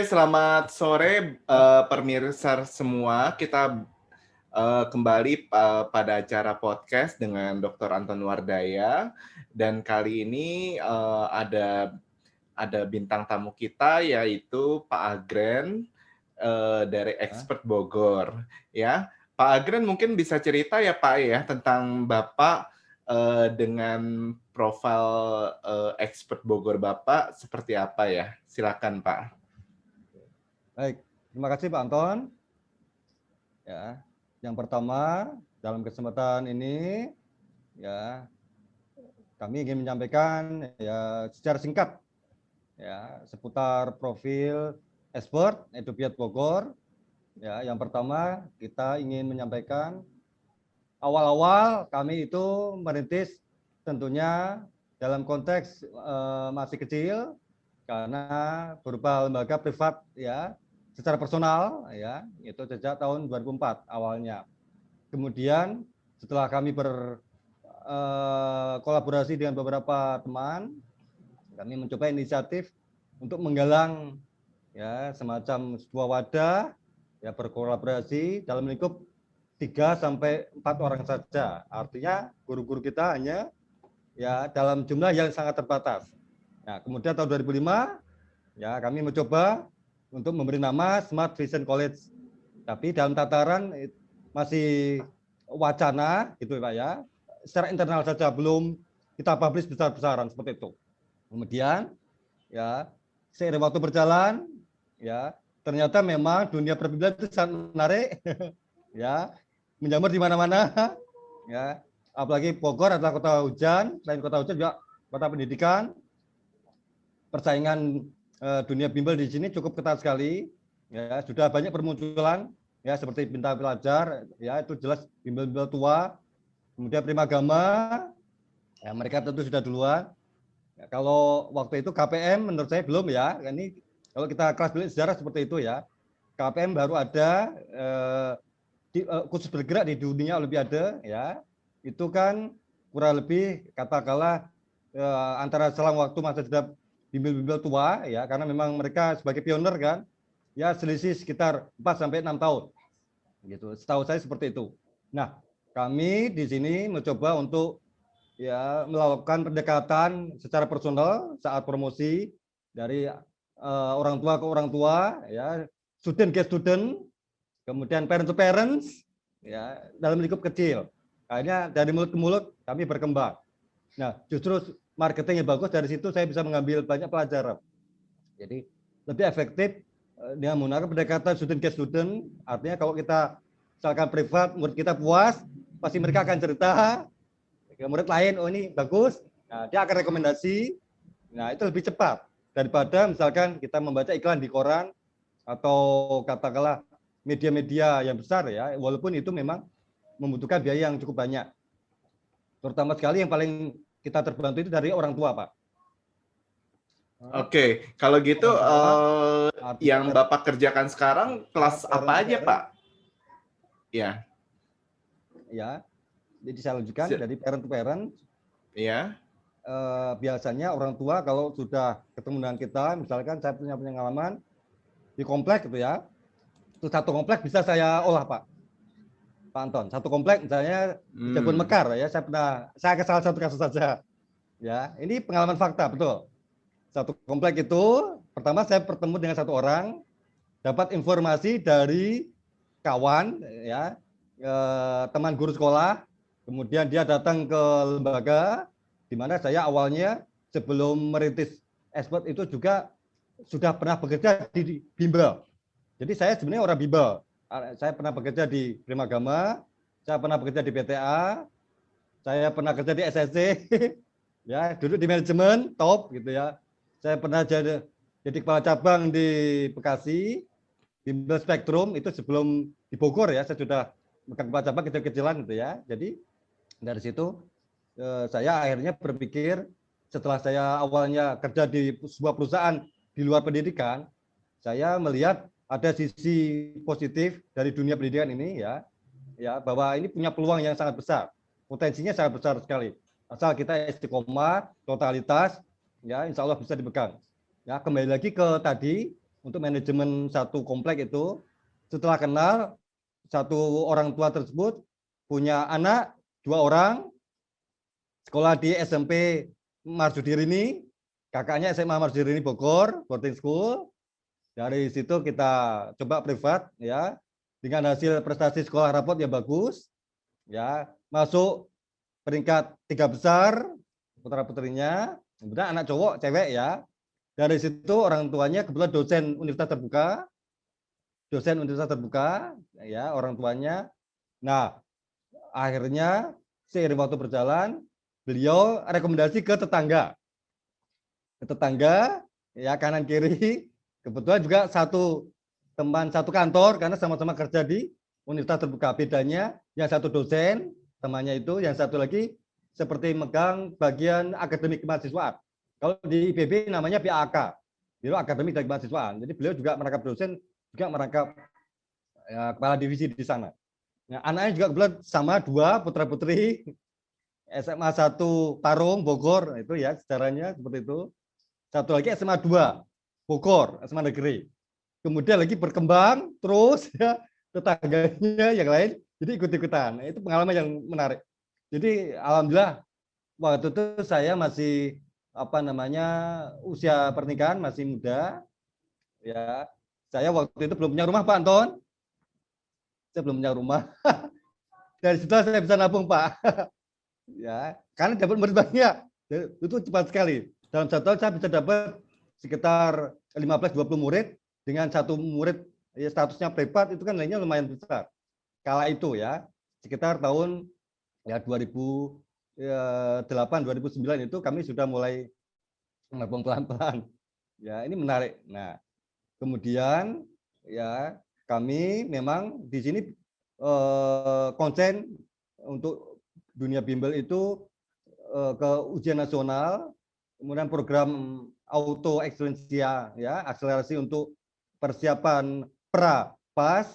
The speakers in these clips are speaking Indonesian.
selamat sore pemirsa semua. Kita kembali pada acara podcast dengan Dr. Anton Wardaya, dan kali ini ada bintang tamu kita yaitu Pak Agren dari Expert Bogor. Ya, Pak Agren mungkin bisa cerita ya Pak ya tentang Bapak dengan profil Expert Bogor Bapak seperti apa ya? Silakan Pak. Baik, terima kasih Pak Anton. Ya, yang pertama dalam kesempatan ini ya kami ingin menyampaikan ya secara singkat ya seputar profil Expert Edupiat Bogor. Ya, yang pertama kita ingin menyampaikan awal-awal kami itu merintis tentunya dalam konteks masih kecil karena berupa lembaga privat ya secara personal ya itu sejak tahun 2004 awalnya. Kemudian setelah kami berkolaborasi dengan beberapa teman, kami mencoba inisiatif untuk menggalang ya semacam sebuah wadah ya berkolaborasi dalam lingkup 3 sampai 4 orang saja. Artinya guru-guru kita hanya ya dalam jumlah yang sangat terbatas. Nah, kemudian tahun 2005 ya kami mencoba untuk memberi nama Smart Vision College. Tapi dalam tataran masih wacana gitu Pak ya. Secara internal saja belum kita publish besar-besaran seperti itu. Kemudian ya seiring waktu berjalan ya ternyata memang dunia perbimbingan itu sangat menarik ya menjamur di mana-mana ya apalagi Bogor adalah kota hujan, selain kota hujan juga kota pendidikan. Persaingan dunia bimbel di sini cukup ketat sekali ya sudah banyak bermunculan ya seperti Bintang Pelajar ya itu jelas bimbel-bimbel tua, kemudian Primagama ya mereka tentu sudah duluan ya, kalau waktu itu KPM menurut saya belum ya ini kalau kita kelas dulu sejarah seperti itu ya KPM baru ada khusus bergerak di dunia Olimpiade ya itu kan kurang lebih katakanlah antara selang waktu masa sudah bimbel-bimbel tua ya karena memang mereka sebagai pioner kan ya selisih sekitar 4 sampai 6 tahun gitu setahu saya seperti itu. Nah kami di sini mencoba untuk ya melakukan pendekatan secara personal saat promosi dari orang tua ke orang tua ya student ke student kemudian parent to parents ya dalam lingkup kecil akhirnya dari mulut ke mulut kami berkembang. Nah justru marketingnya bagus, dari situ saya bisa mengambil banyak pelajaran. Jadi lebih efektif dengan menggunakan pendekatan student ke student. Artinya kalau kita misalkan privat, murid kita puas, pasti mereka akan cerita ke murid lain, oh ini bagus, nah, dia akan rekomendasi. Nah itu lebih cepat daripada misalkan kita membaca iklan di koran atau katakanlah media-media yang besar ya, walaupun itu memang membutuhkan biaya yang cukup banyak. Terutama sekali yang paling kita terbantu itu dari orang tua, Pak. Oke, kalau gitu yang Bapak kerjakan sekarang kelas apa aja, Pak? Ya. Ya, jadi saya lanjutkan dari parent to parent. Ya. Biasanya orang tua kalau sudah ketemu dengan kita, misalkan saya punya pengalaman di komplek gitu ya, itu satu komplek bisa saya olah, Pak Anton. Satu komplek misalnya di Jabon Mekar ya, saya ke salah satu kasus saja. Ya, ini pengalaman fakta betul. Satu komplek itu pertama saya bertemu dengan satu orang, dapat informasi dari kawan ya, teman guru sekolah, kemudian dia datang ke lembaga di mana saya awalnya sebelum merintis Expert itu juga sudah pernah bekerja di bimbel. Jadi saya sebenarnya orang bimbel. Saya pernah bekerja di Primagama, saya pernah bekerja di PTA, saya pernah kerja di SSC, ya duduk di manajemen top gitu ya. Saya pernah jadi kepala cabang di Bekasi, bimbel Spektrum itu sebelum di Bogor ya. Saya sudah megang kepala cabang kecil-kecilan gitu ya. Jadi dari situ saya akhirnya berpikir setelah saya awalnya kerja di sebuah perusahaan di luar pendidikan, saya melihat ada sisi positif dari dunia pendidikan ini ya bahwa ini punya peluang yang sangat besar, potensinya sangat besar sekali. Asal kita istiqomah, totalitas, ya insya Allah bisa dipegang. Ya kembali lagi ke tadi untuk manajemen satu komplek itu. Setelah kenal, satu orang tua tersebut punya anak 2 orang, sekolah di SMP Marzudirini, kakaknya SMA Marzudirini Bogor, boarding school. Dari situ kita coba privat ya, dengan hasil prestasi sekolah rapot yang bagus, ya masuk peringkat 3 besar putra putrinya, kemudian anak cowok cewek ya. Dari situ orang tuanya kebetulan dosen universitas terbuka ya orang tuanya. Nah akhirnya seiring waktu berjalan beliau rekomendasi ke tetangga ya kanan kiri, kebetulan juga teman satu kantor karena sama-sama kerja di universitas terbuka. Bedanya yang satu dosen temannya itu, yang satu lagi seperti megang bagian akademik kemahasiswaan. Kalau di IPB namanya BAK, Biro Akademik dan Kemahasiswaan. Jadi beliau juga merangkap dosen, juga merangkap ya, kepala divisi di sana. Nah, anaknya juga kebetulan sama 2 putra putri SMA 1 Parung Bogor, itu ya sejarahnya seperti itu. Satu lagi SMA 2 Bogor, SMA negeri. Kemudian lagi berkembang terus ya tetangganya yang lain, jadi ikut-ikutan. Nah, itu pengalaman yang menarik. Jadi alhamdulillah waktu itu saya masih usia pernikahan masih muda ya. Saya waktu itu belum punya rumah Pak Anton. Saya belum punya rumah. Dari situ saya bisa nabung Pak. Ya, karena dapat murid banyak. Itu cepat sekali. Dalam 1 tahun saya bisa dapat sekitar 15-20 murid dengan satu murid ya, statusnya privat itu kan nilainya lumayan besar. Kala itu ya, sekitar tahun ya 2008 2009 itu kami sudah mulai menabung pelan-pelan. Ya, ini menarik. Nah, kemudian ya kami memang di sini konsen untuk dunia bimbel itu ke ujian nasional, kemudian program auto ekselensia ya, akselerasi untuk persiapan pra pas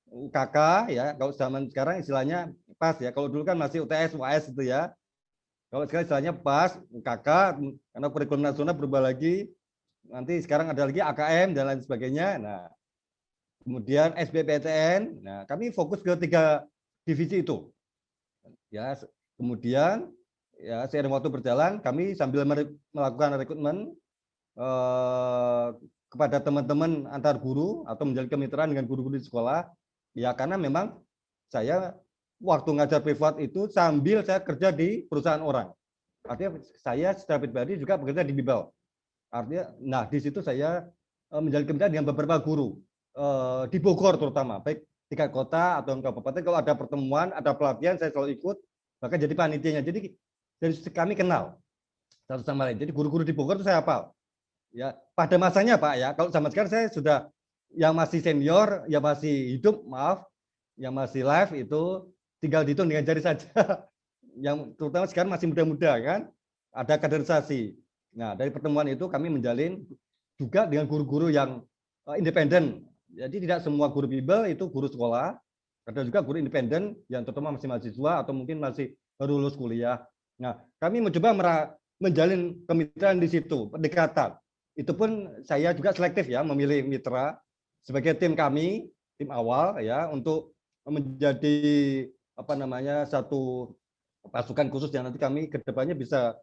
UKK ya. Kalau zaman sekarang istilahnya pas ya. Kalau dulu kan masih UTS UAS itu ya. Kalau sekarang istilahnya pas UKK karena kurikulum nasional berubah lagi. Nanti sekarang ada lagi AKM dan lain sebagainya. Nah, kemudian SBMPTN. Nah, kami fokus ke 3 divisi itu. Ya, kemudian ya seiring waktu berjalan kami sambil melakukan rekrutmen kepada teman-teman antar guru atau menjalin kemitraan dengan guru-guru di sekolah. Ya karena memang saya waktu ngajar privat itu sambil saya kerja di perusahaan orang. Artinya saya secara pribadi juga bekerja di bimbel. Artinya, nah di situ saya menjalin kemitraan dengan beberapa guru di Bogor terutama, baik tingkat kota atau kabupaten. Kalau ada pertemuan, ada pelatihan, saya selalu ikut. Bahkan jadi panitianya. Jadi dari kami kenal satu sama lain. Jadi guru-guru di Bogor itu saya hafal. Ya, pada masanya Pak ya. Kalau zaman sekarang saya sudah yang masih senior, yang masih hidup, maaf, yang masih live itu tinggal dihitung dengan jari saja. Yang terutama sekarang masih muda-muda kan, ada kaderisasi. Nah, dari pertemuan itu kami menjalin juga dengan guru-guru yang independen. Jadi tidak semua guru bimbel itu guru sekolah, ada juga guru independen yang terutama masih mahasiswa atau mungkin masih baru lulus kuliah. Nah, kami mencoba menjalin kemitraan di situ, pendekatan. Itu pun saya juga selektif ya, memilih mitra sebagai tim kami, tim awal ya, untuk menjadi satu pasukan khusus yang nanti kami ke depannya bisa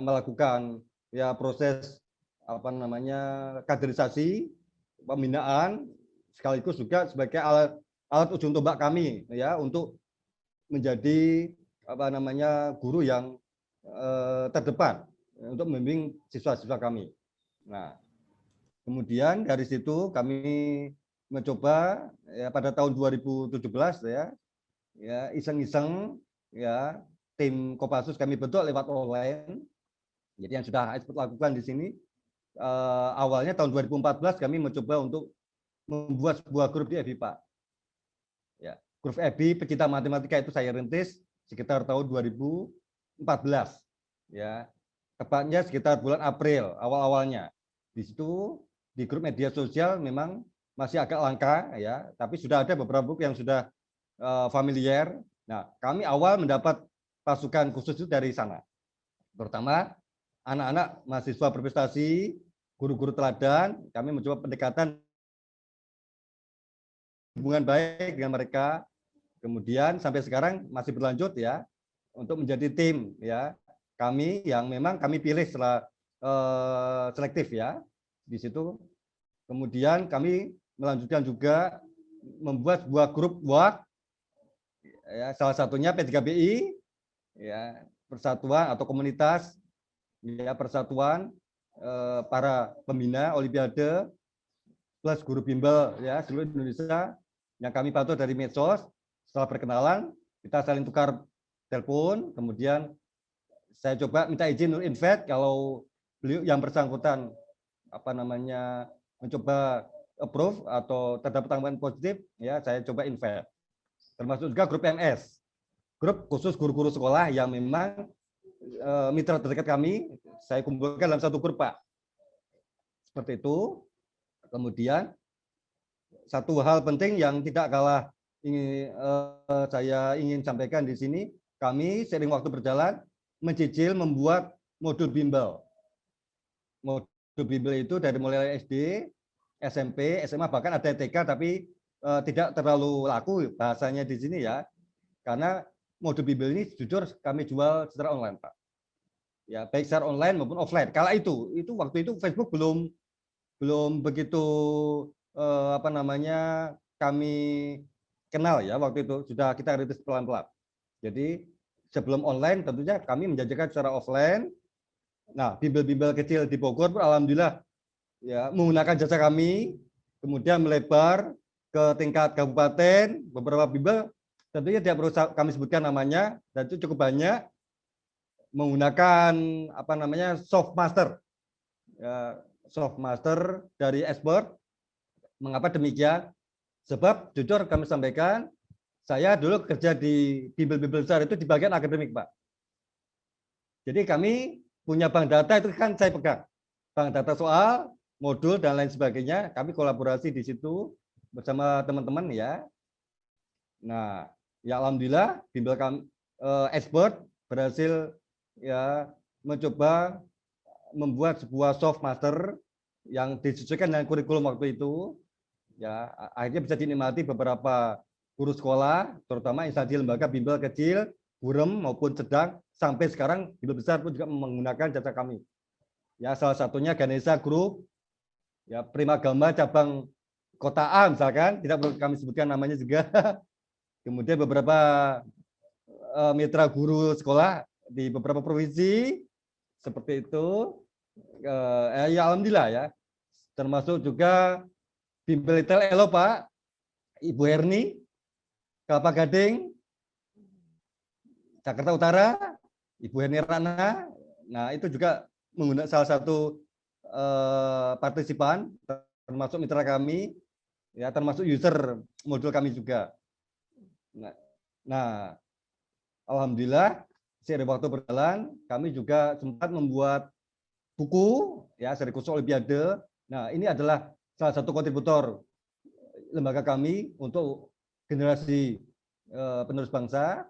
melakukan ya proses kaderisasi, pembinaan, sekaligus juga sebagai alat ujung tombak kami ya untuk menjadi guru yang terdepan untuk membimbing siswa-siswa kami. Nah, kemudian dari situ kami mencoba ya pada tahun 2017 ya iseng-iseng ya tim Kopassus kami bentuk lewat online. Jadi yang sudah expert lakukan di sini awalnya tahun 2014 kami mencoba untuk membuat sebuah grup di FB Pak. Ya, grup FB pecinta matematika itu saya rintis sekitar tahun 2014 ya. Tepatnya sekitar bulan April awal-awalnya. Di situ di grup media sosial memang masih agak langka ya, tapi sudah ada beberapa grup yang sudah familiar. Nah, kami awal mendapat pasukan khusus itu dari sana. Pertama, anak-anak mahasiswa berprestasi guru-guru teladan, kami mencoba pendekatan hubungan baik dengan mereka. Kemudian sampai sekarang masih berlanjut ya untuk menjadi tim ya. Kami yang memang kami pilih setelah selektif ya di situ. Kemudian kami melanjutkan juga membuat sebuah grup WhatsApp ya, salah satunya P3BI ya, persatuan atau komunitas ya, persatuan para pembina Olimpiade plus guru bimbel ya seluruh Indonesia yang kami pantau dari medsos. Setelah perkenalan kita saling tukar telepon, kemudian saya coba minta izin untuk invite kalau beliau yang bersangkutan mencoba approve atau terdapat tanggapan positif ya, saya coba invite. Termasuk juga grup MS, grup khusus guru-guru sekolah yang memang mitra terdekat kami, saya kumpulkan dalam satu grup, Pak. Seperti itu. Kemudian satu hal penting yang tidak kalah saya ingin sampaikan di sini, kami seiring waktu berjalan mencicil membuat modul bimbel. Modul bimbel itu dari mulai SD, SMP, SMA, bahkan ada TK, tapi tidak terlalu laku bahasanya di sini ya, karena modul bimbel ini jujur kami jual secara online, Pak. Ya, baik secara online maupun offline. Kala itu waktu itu Facebook belum begitu kami kenal ya, waktu itu sudah kita rintis pelan-pelan. Jadi sebelum online tentunya kami menjajakan secara offline. Nah, bimbel-bimbel kecil di Bogor pun alhamdulillah ya menggunakan jasa kami, kemudian melebar ke tingkat kabupaten. Beberapa bimbel tentunya tidak perlu kami sebutkan namanya, dan itu cukup banyak menggunakan softmaster ya, softmaster dari expert. Mengapa demikian? Sebab jujur kami sampaikan, saya dulu kerja di bimbel-bimbel besar itu di bagian akademik, Pak. Jadi kami punya bank data itu kan saya pegang. Bank data soal, modul, dan lain sebagainya. Kami kolaborasi di situ bersama teman-teman ya. Nah, ya alhamdulillah bimbel kami expert berhasil ya mencoba membuat sebuah softmaster yang disesuaikan dengan kurikulum waktu itu. Ya, akhirnya bisa dinikmati beberapa guru sekolah, terutama instansi lembaga bimbel kecil, burem maupun sedang, sampai sekarang bimbel besar pun juga menggunakan jasa kami. Ya, salah satunya Ganesha Group, ya Primagama cabang Kota A misalkan, tidak perlu kami sebutkan namanya juga. Kemudian beberapa mitra guru sekolah di beberapa provinsi seperti itu. Ya alhamdulillah ya. Termasuk juga bimbel Elo, Pak, Ibu Herni, Kelapa Gading, Jakarta Utara, Ibu Herni Rana. Nah, itu juga menggunakan salah satu partisipan, termasuk mitra kami, ya termasuk user modul kami juga. Nah, alhamdulillah seiring waktu berjalan, kami juga sempat membuat buku, ya seri khusus Olimpiade. Nah, ini adalah salah satu kontributor lembaga kami untuk generasi penerus bangsa,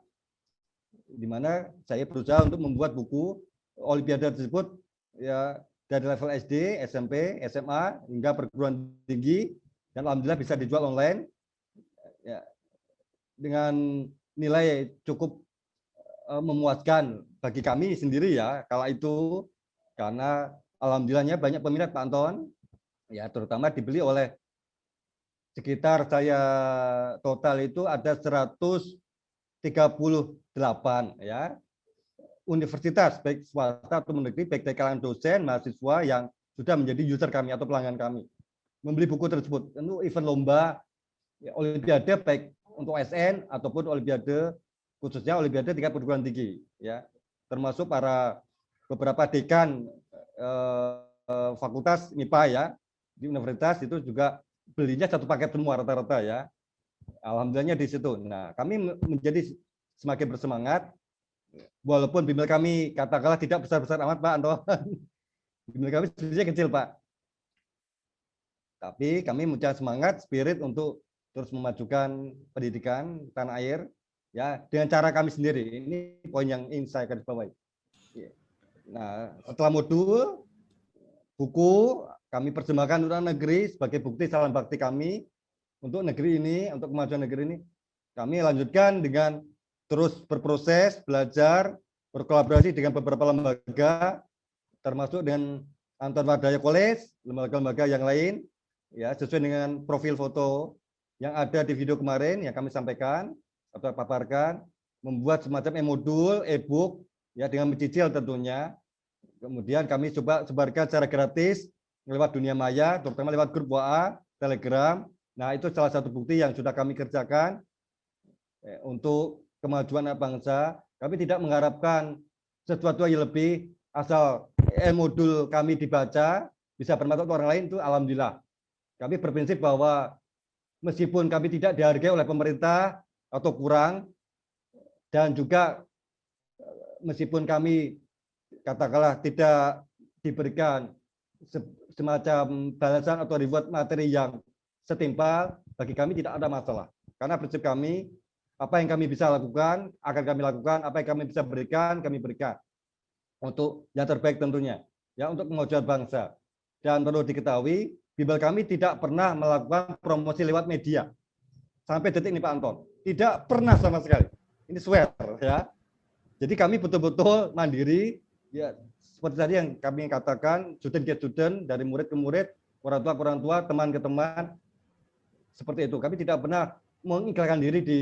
di mana saya berusaha untuk membuat buku Olimpiade tersebut ya dari level SD, SMP, SMA hingga perguruan tinggi, dan alhamdulillah bisa dijual online ya, dengan nilai cukup memuaskan bagi kami sendiri ya kala itu, karena alhamdulillahnya banyak peminat, Pak Anton, ya terutama dibeli oleh sekitar saya total itu ada 138 ya universitas baik swasta atau negeri, baik dari kalangan dosen, mahasiswa yang sudah menjadi user kami atau pelanggan kami, membeli buku tersebut. Tentu event lomba ya, Olimpiade baik untuk SN ataupun Olimpiade, khususnya Olimpiade tingkat perguruan tinggi ya, termasuk para beberapa dekan fakultas MIPA ya di universitas itu juga belinya satu paket semua rata-rata ya. Alhamdulillahnya di situ. Nah, kami menjadi semakin bersemangat walaupun bimbel kami katakanlah tidak besar-besar amat, Pak Anton. Bimbel kami sebenarnya kecil, Pak. Tapi kami punya semangat, spirit untuk terus memajukan pendidikan tanah air ya dengan cara kami sendiri. Ini poin yang ingin saya garis bawahi. Nah, setelah modul buku kami persembahkan untuk negeri sebagai bukti salam bakti kami untuk negeri ini, untuk kemajuan negeri ini. Kami lanjutkan dengan terus berproses, belajar, berkolaborasi dengan beberapa lembaga, termasuk dengan Anton Wadaya College, lembaga-lembaga yang lain, ya sesuai dengan profil foto yang ada di video kemarin yang kami sampaikan atau paparkan, membuat semacam e-modul, e-book, ya dengan mencicil tentunya. Kemudian kami coba sebarkan secara gratis lewat dunia maya, terutama lewat grup WA, Telegram. Nah, itu salah satu bukti yang sudah kami kerjakan untuk kemajuan bangsa. Kami tidak mengharapkan sesuatu yang lebih, asal modul kami dibaca, bisa bermanfaat orang lain, itu alhamdulillah. Kami berprinsip bahwa meskipun kami tidak dihargai oleh pemerintah atau kurang, dan juga meskipun kami katakanlah tidak diberikan semacam balasan atau reward materi yang setimpal, bagi kami tidak ada masalah. Karena prinsip kami, apa yang kami bisa lakukan, akan kami lakukan, apa yang kami bisa berikan, kami berikan. Untuk yang terbaik tentunya, ya untuk kemajuan bangsa. Dan perlu diketahui, Bimbel kami tidak pernah melakukan promosi lewat media. Sampai detik ini Pak Anton, tidak pernah sama sekali. Ini swear ya. Jadi kami betul-betul mandiri, ya seperti tadi yang kami katakan, student ke student, dari murid ke murid, orang tua ke orang tua, teman ke teman, seperti itu. Kami tidak pernah mengiklankan diri di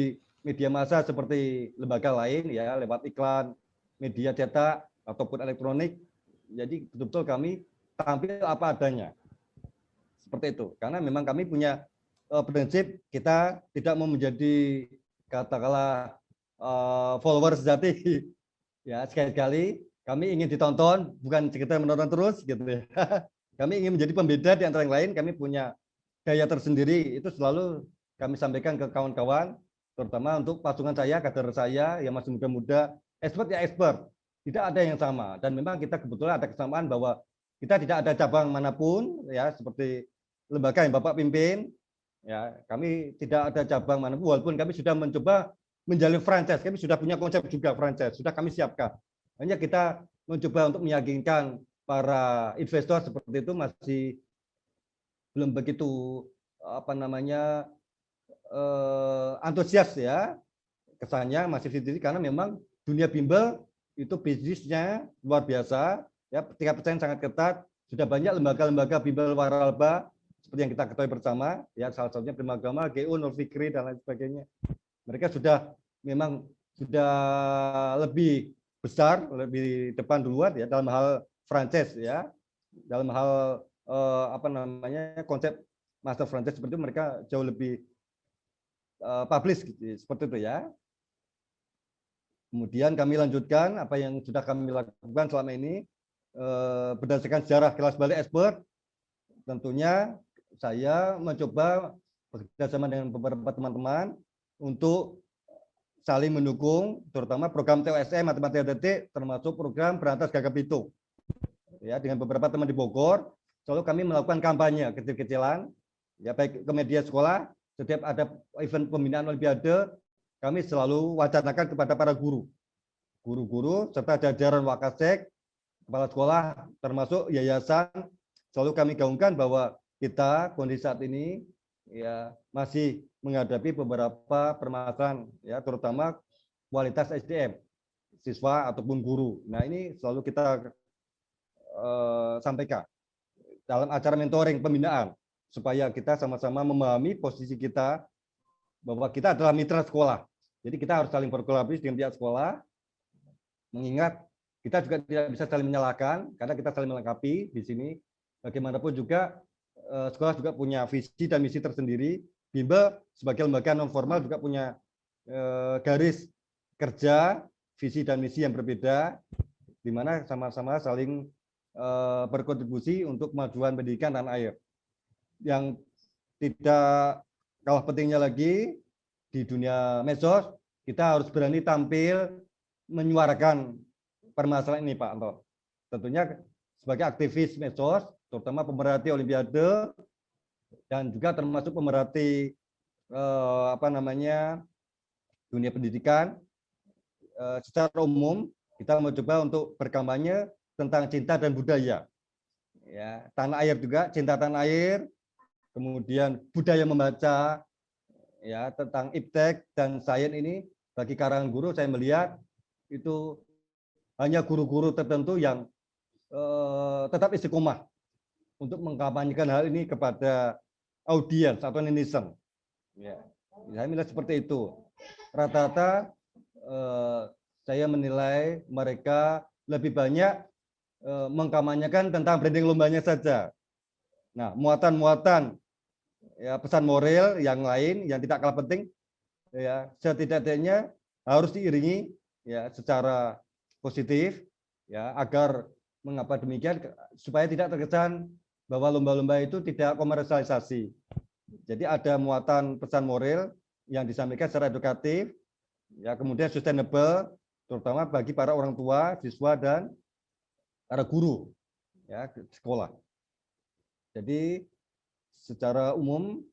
media massa seperti lembaga lain, ya lewat iklan, media cetak ataupun elektronik. Jadi betul-betul kami tampil apa adanya, seperti itu. Karena memang kami punya prinsip, kita tidak mau menjadi katakanlah followers sejati. Ya, sekali-kali kami ingin ditonton, bukan sekedar menonton terus gitu ya. Kami ingin menjadi pembeda di antara yang lain, kami punya gaya tersendiri, itu selalu kami sampaikan ke kawan-kawan, terutama untuk pasukan saya, kader saya yang masih muda-muda, expert ya expert, tidak ada yang sama. Dan memang kita kebetulan ada kesamaan bahwa kita tidak ada cabang manapun, ya seperti lembaga yang Bapak pimpin, ya kami tidak ada cabang manapun, walaupun kami sudah mencoba menjalin franchise, kami sudah punya konsep juga franchise, sudah kami siapkan. Hanya kita mencoba untuk meyakinkan para investor seperti itu masih belum begitu apa namanya antusias ya, kesannya masih sedikit karena memang dunia bimbel itu bisnisnya luar biasa ya, tingkat persaingan sangat ketat, sudah banyak lembaga-lembaga bimbel waralaba seperti yang kita ketahui bersama ya, salah satunya Primagama, GU, Nur Fikri dan lain sebagainya. Mereka sudah memang sudah lebih besar, lebih depan duluan ya dalam hal franchise ya, dalam hal apa namanya konsep master franchise seperti itu, mereka jauh lebih publish gitu, seperti itu ya. Kemudian kami lanjutkan apa yang sudah kami lakukan selama ini berdasarkan sejarah kelas balik expert. Tentunya saya mencoba bekerjasama dengan beberapa teman-teman untuk saling mendukung, terutama program TOSM Matematika Detik, termasuk program Berantas Gagap Pitu. Ya, dengan beberapa teman di Bogor, selalu kami melakukan kampanye kecil-kecilan, ya baik ke media sekolah, setiap ada event pembinaan olimpiade, kami selalu wacanakan kepada para guru-guru serta jajaran Wakasek, kepala sekolah, termasuk yayasan, selalu kami gaungkan bahwa kita kondisi saat ini ya masih menghadapi beberapa permasalahan ya, terutama kualitas SDM siswa ataupun guru. Nah, ini selalu kita sampaikan dalam acara mentoring pembinaan supaya kita sama-sama memahami posisi kita bahwa kita adalah mitra sekolah. Jadi kita harus saling berkolaborasi dengan pihak sekolah, mengingat kita juga tidak bisa saling menyalahkan karena kita saling melengkapi di sini. Bagaimanapun juga sekolah juga punya visi dan misi tersendiri. Bimbel sebagai lembaga non formal juga punya garis kerja, visi dan misi yang berbeda, di mana sama-sama saling berkontribusi untuk kemajuan pendidikan tanah air. Yang tidak kalah pentingnya lagi di dunia medsos, kita harus berani tampil menyuarakan permasalahan ini, Pak Anton. Tentunya sebagai aktivis medsos, terutama pemerhati olimpiade dan juga termasuk pemerhati apa namanya dunia pendidikan secara umum, kita mencoba untuk berkampanye tentang cinta dan budaya ya, tanah air juga, cinta tanah air, kemudian budaya membaca, ya, tentang iptek dan sains ini bagi karangan guru saya melihat itu hanya guru-guru tertentu yang tetap istiqomah untuk mengkampanyekan hal ini kepada audiens atau netizen. Ya, saya melihat seperti itu. Rata-rata saya menilai mereka lebih banyak mengkampanyekan tentang branding lombanya saja. Nah, muatan-muatan ya pesan moral yang lain yang tidak kalah penting ya setidaknya harus diiringi ya secara positif ya agar mengapa demikian supaya tidak terkesan bahwa lomba-lomba itu tidak komersialisasi. Jadi ada muatan pesan moral yang disampaikan secara edukatif ya kemudian sustainable terutama bagi para orang tua, siswa dan para guru ya sekolah. Jadi secara umum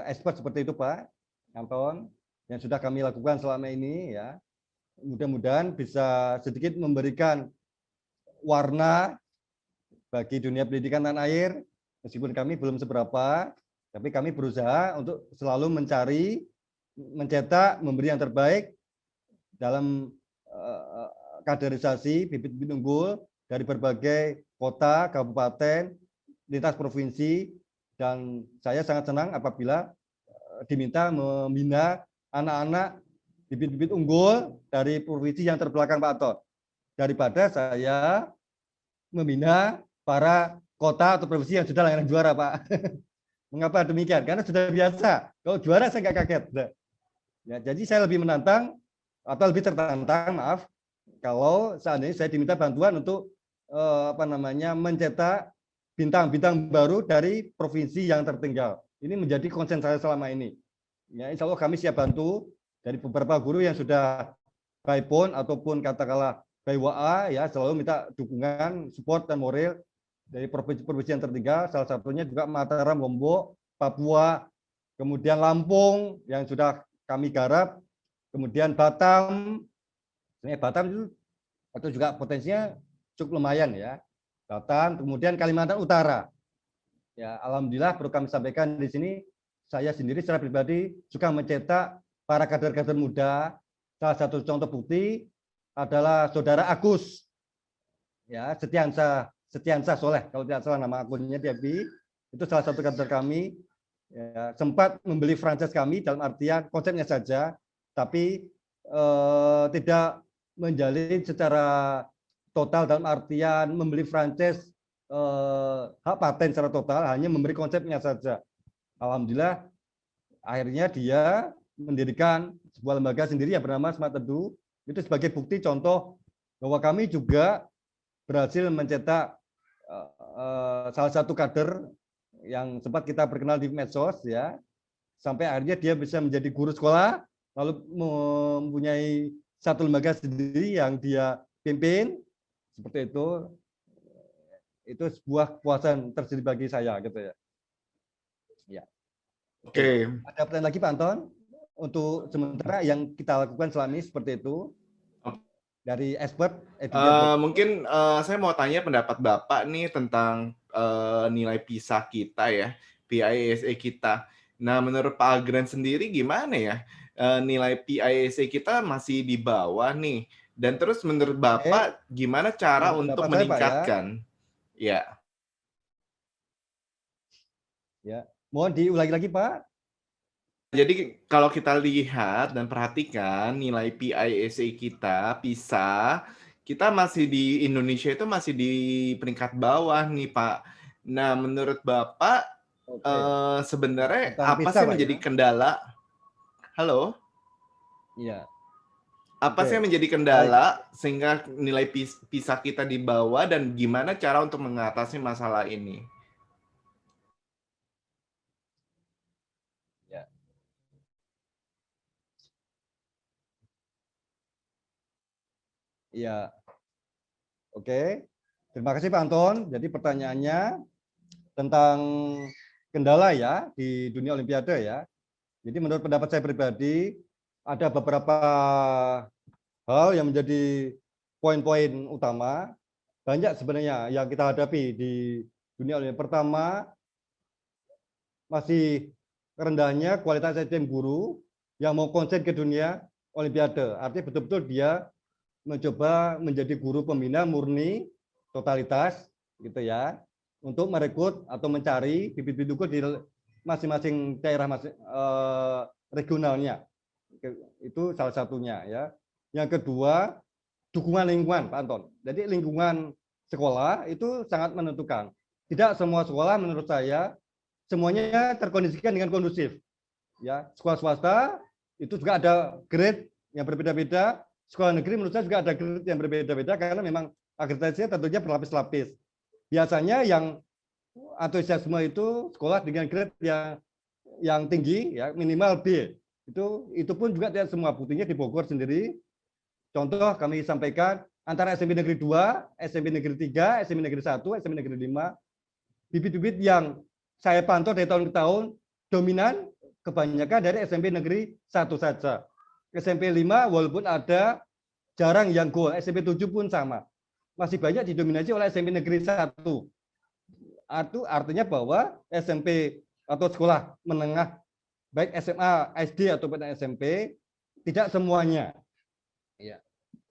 expert seperti itu Pak Anton yang sudah kami lakukan selama ini ya mudah-mudahan bisa sedikit memberikan warna bagi dunia pendidikan tanah air meskipun kami belum seberapa tapi kami berusaha untuk selalu mencari mencetak memberi yang terbaik dalam kaderisasi bibit-bibit unggul dari berbagai kota, kabupaten, lintas provinsi dan saya sangat senang apabila diminta membina anak-anak bibit-bibit unggul dari provinsi yang terbelakang Pak Anton daripada saya membina para kota atau provinsi yang sudah langganan juara Pak. Mengapa demikian? Karena sudah biasa. Kalau juara saya nggak kaget. Ya, jadi saya lebih menantang atau lebih tertantang maaf kalau seandainya saya diminta bantuan untuk mencetak bintang-bintang baru dari provinsi yang tertinggal. Ini menjadi konsen saya selama ini. Ya, insya Allah kami siap bantu dari beberapa guru yang sudah by phone ataupun katakanlah by WA ya selalu minta dukungan, support dan moral dari provinsi-provinsi yang tertinggal. Salah satunya juga Mataram, Lombok, Papua, kemudian Lampung yang sudah kami garap, kemudian Batam. Sebenarnya Batam itu juga potensinya cukup lumayan ya. Batam, kemudian Kalimantan Utara. Ya, alhamdulillah perlu kami sampaikan di sini saya sendiri secara pribadi juga mencetak para kader-kader muda. Salah satu contoh bukti adalah Saudara Agus. Ya, Setiansa Soleh kalau tidak salah nama akunnya di FB. Itu salah satu kader kami ya, sempat membeli franchise kami dalam artian konsepnya saja tapi tidak menjalin secara total dalam artian membeli franchise hak paten secara total, hanya memberi konsepnya saja. Alhamdulillah akhirnya dia mendirikan sebuah lembaga sendiri yang bernama Smart Edu. Itu sebagai bukti contoh bahwa kami juga berhasil mencetak salah satu kader yang sempat kita perkenal di medsos ya. Sampai akhirnya dia bisa menjadi guru sekolah, lalu mempunyai satu lembaga sendiri yang dia pimpin. Seperti itu sebuah kepuasan tersendiri bagi saya gitu ya. Ya. Oke. Ada pertanyaan lagi Pak Anton? Untuk sementara yang kita lakukan selama ini seperti itu. Dari expert. Mungkin saya mau tanya pendapat Bapak nih tentang nilai PISA kita ya, PISA kita. Nah, menurut Pak Agren sendiri gimana ya? Nilai PISA kita masih di bawah nih. Dan terus menurut Bapak gimana cara untuk meningkatkan? Ya. Ya, mohon diulangi lagi Pak. Jadi kalau kita lihat dan perhatikan nilai PISA kita, PISA, kita masih di Indonesia itu masih di peringkat bawah nih Pak. Nah, menurut Bapak sebenarnya apa sih menjadi kendala? Halo? Iya. Apa sih yang menjadi kendala sehingga nilai PISA kita di bawah dan gimana cara untuk mengatasi masalah ini? Ya. Iya. Oke. Terima kasih Pak Anton. Jadi pertanyaannya tentang kendala ya di dunia Olimpiade ya. Jadi menurut pendapat saya pribadi ada beberapa hal yang menjadi poin-poin utama. Banyak sebenarnya yang kita hadapi di dunia olimpiade. Pertama, masih rendahnya kualitas SDM guru yang mau konsen ke dunia olimpiade. Artinya betul-betul dia mencoba menjadi guru pembina murni totalitas gitu ya, untuk merekrut atau mencari bibit-bibit unggul di masing-masing daerah regionalnya. Itu salah satunya ya. Yang kedua, dukungan lingkungan, Pak Anton. Jadi lingkungan sekolah itu sangat menentukan. Tidak semua sekolah menurut saya semuanya terkondisikan dengan kondusif. Ya, sekolah swasta itu juga ada grade yang berbeda-beda. Sekolah negeri menurut saya juga ada grade yang berbeda-beda karena memang akreditasinya tentunya berlapis-lapis. Biasanya yang antusiasme itu sekolah dengan grade yang tinggi, ya minimal B. Itu pun juga tidak semua, buktinya di Bogor sendiri. Contoh kami sampaikan antara SMP Negeri 2, SMP Negeri 3, SMP Negeri 1, SMP Negeri 5, bibit-bibit yang saya pantau dari tahun ke tahun dominan kebanyakan dari SMP Negeri 1 saja. SMP 5 walaupun ada jarang yang gol, SMP 7 pun sama. Masih banyak didominasi oleh SMP Negeri 1. Artinya bahwa SMP atau sekolah menengah, baik SMA, SD ataupun SMP, tidak semuanya ya,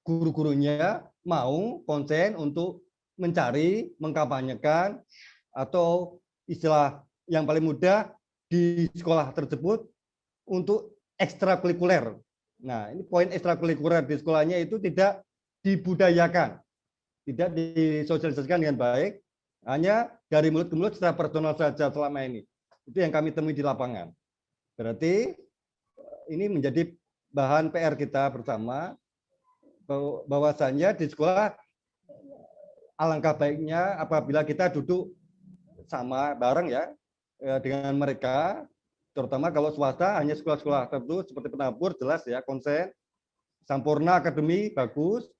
guru-gurunya mau konsen untuk mencari, mengkampanyekan, atau istilah yang paling mudah di sekolah tersebut untuk ekstrakurikuler. Nah, ini poin ekstrakurikuler di sekolahnya itu tidak dibudayakan, tidak disosialisasikan dengan baik, hanya dari mulut ke mulut secara personal saja selama ini. Itu yang kami temui di lapangan. Berarti ini menjadi bahan PR kita bersama, bahwasannya di sekolah alangkah baiknya apabila kita duduk sama bareng ya dengan mereka, terutama kalau swasta hanya sekolah-sekolah tertentu seperti Penabur jelas ya konsen, Sampurna Akademi bagus,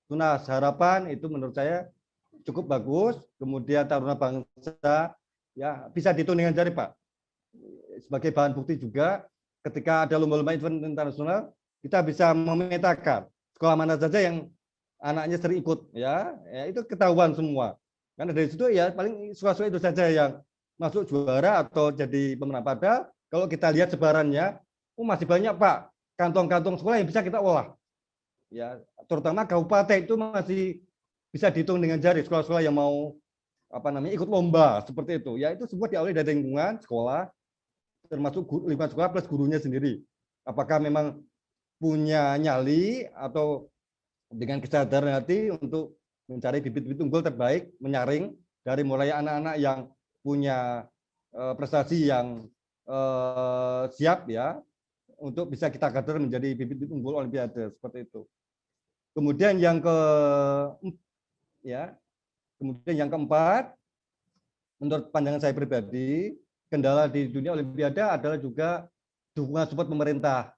Tunas Harapan itu menurut saya cukup bagus, kemudian Taruna Bangsa ya bisa dihitung dengan jari Pak. Sebagai bahan bukti juga ketika ada lomba-lomba event internasional kita bisa memetakan sekolah mana saja yang anaknya sering ikut ya itu ketahuan semua. Karena dari situ ya paling sekolah-sekolah itu saja yang masuk juara atau jadi pemenang. Padahal kalau kita lihat sebarannya, masih banyak Pak kantong-kantong sekolah yang bisa kita olah. Ya, terutama kabupaten itu masih bisa dihitung dengan jari sekolah-sekolah yang mau ikut lomba seperti itu. Ya itu semua diawali dari lingkungan sekolah, termasuk lingkungan sekolah plus gurunya sendiri. Apakah memang punya nyali atau dengan kesadaran hati untuk mencari bibit-bibit unggul terbaik, menyaring dari mulai anak-anak yang punya prestasi yang siap ya untuk bisa kita kader menjadi bibit-bibit unggul olimpiade seperti itu. Kemudian yang keempat, menurut pandangan saya pribadi, kendala di dunia olimpiade adalah juga dukungan support pemerintah.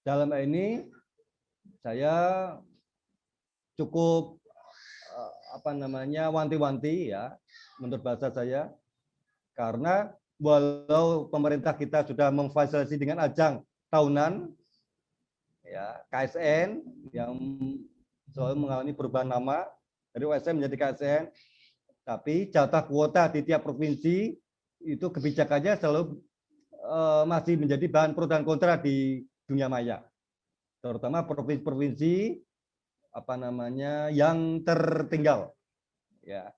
Dalam hal ini saya cukup wanti-wanti ya menurut bahasa saya, karena walau pemerintah kita sudah memfasilitasi dengan ajang tahunan ya KSN yang selalu mengalami perubahan nama dari OSM menjadi KSN, tapi jatah kuota di tiap provinsi itu kebijakannya selalu masih menjadi bahan pro dan kontra di dunia maya, terutama provinsi-provinsi yang tertinggal ya.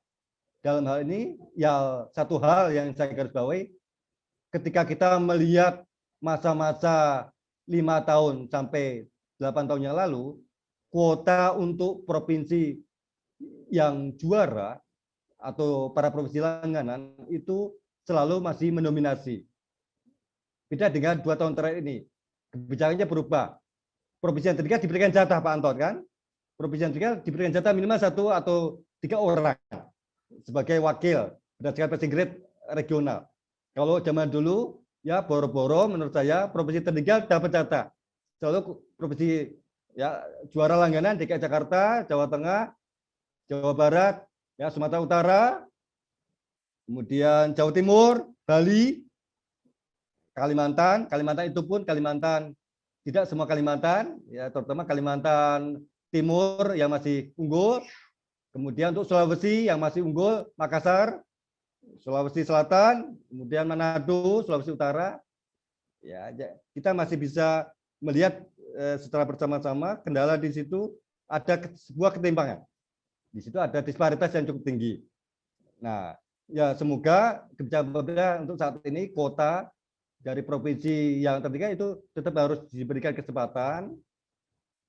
Dalam hal ini ya satu hal yang saya garis bawahi, ketika kita melihat masa-masa 5 tahun sampai 8 tahun yang lalu, kuota untuk provinsi yang juara atau para provinsi langganan itu selalu masih mendominasi. Beda dengan 2 tahun terakhir ini, kebijakannya berubah. Provinsi yang ketiga diberikan jatah Pak Anton kan? Provinsi yang ketiga diberikan jatah minimal 1 atau 3 orang sebagai wakil berdasarkan passing grade regional. Kalau zaman dulu ya boro-boro menurut saya provinsi tertinggal dapat jatah. Selalu provinsi ya juara langganan DKI Jakarta, Jawa Tengah, Jawa Barat, ya Sumatera Utara, kemudian Jawa Timur, Bali, Kalimantan itu pun Kalimantan, tidak semua Kalimantan, ya terutama Kalimantan Timur yang masih unggul. Kemudian untuk Sulawesi yang masih unggul, Makassar, Sulawesi Selatan, kemudian Manado, Sulawesi Utara. Ya, kita masih bisa melihat setelah bersama-sama kendala di situ ada sebuah ketimpangan. Di situ ada disparitas yang cukup tinggi. Nah, ya semoga kebijakan pemerintah untuk saat ini kota dari provinsi yang tertinggal itu tetap harus diberikan kesempatan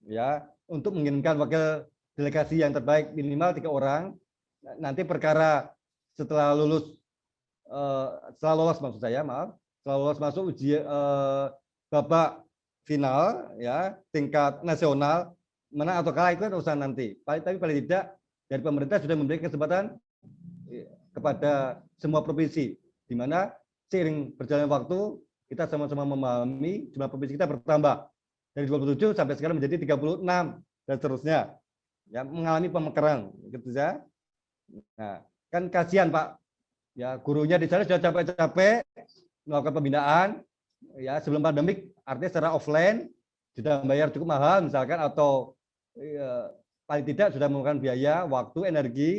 ya untuk mengirimkan wakil delegasi yang terbaik minimal 3 orang. Nanti perkara setelah lulus setelah lolos maksud saya, maaf, setelah lolos masuk uji babak final ya tingkat nasional menang atau kalah itu kan urusan nanti. Tapi paling tidak dari pemerintah sudah memberikan kesempatan kepada semua provinsi, di mana seiring berjalannya waktu kita sama-sama memahami jumlah provinsi kita bertambah dari 27 sampai sekarang menjadi 36 dan seterusnya, ya mengalami pemekaran, gitu ya. Nah, kan kasihan Pak, ya gurunya di sana sudah capek-capek melakukan pembinaan, ya sebelum pandemik, artinya secara offline sudah membayar cukup mahal misalkan atau paling tidak sudah menggunakan biaya, waktu, energi.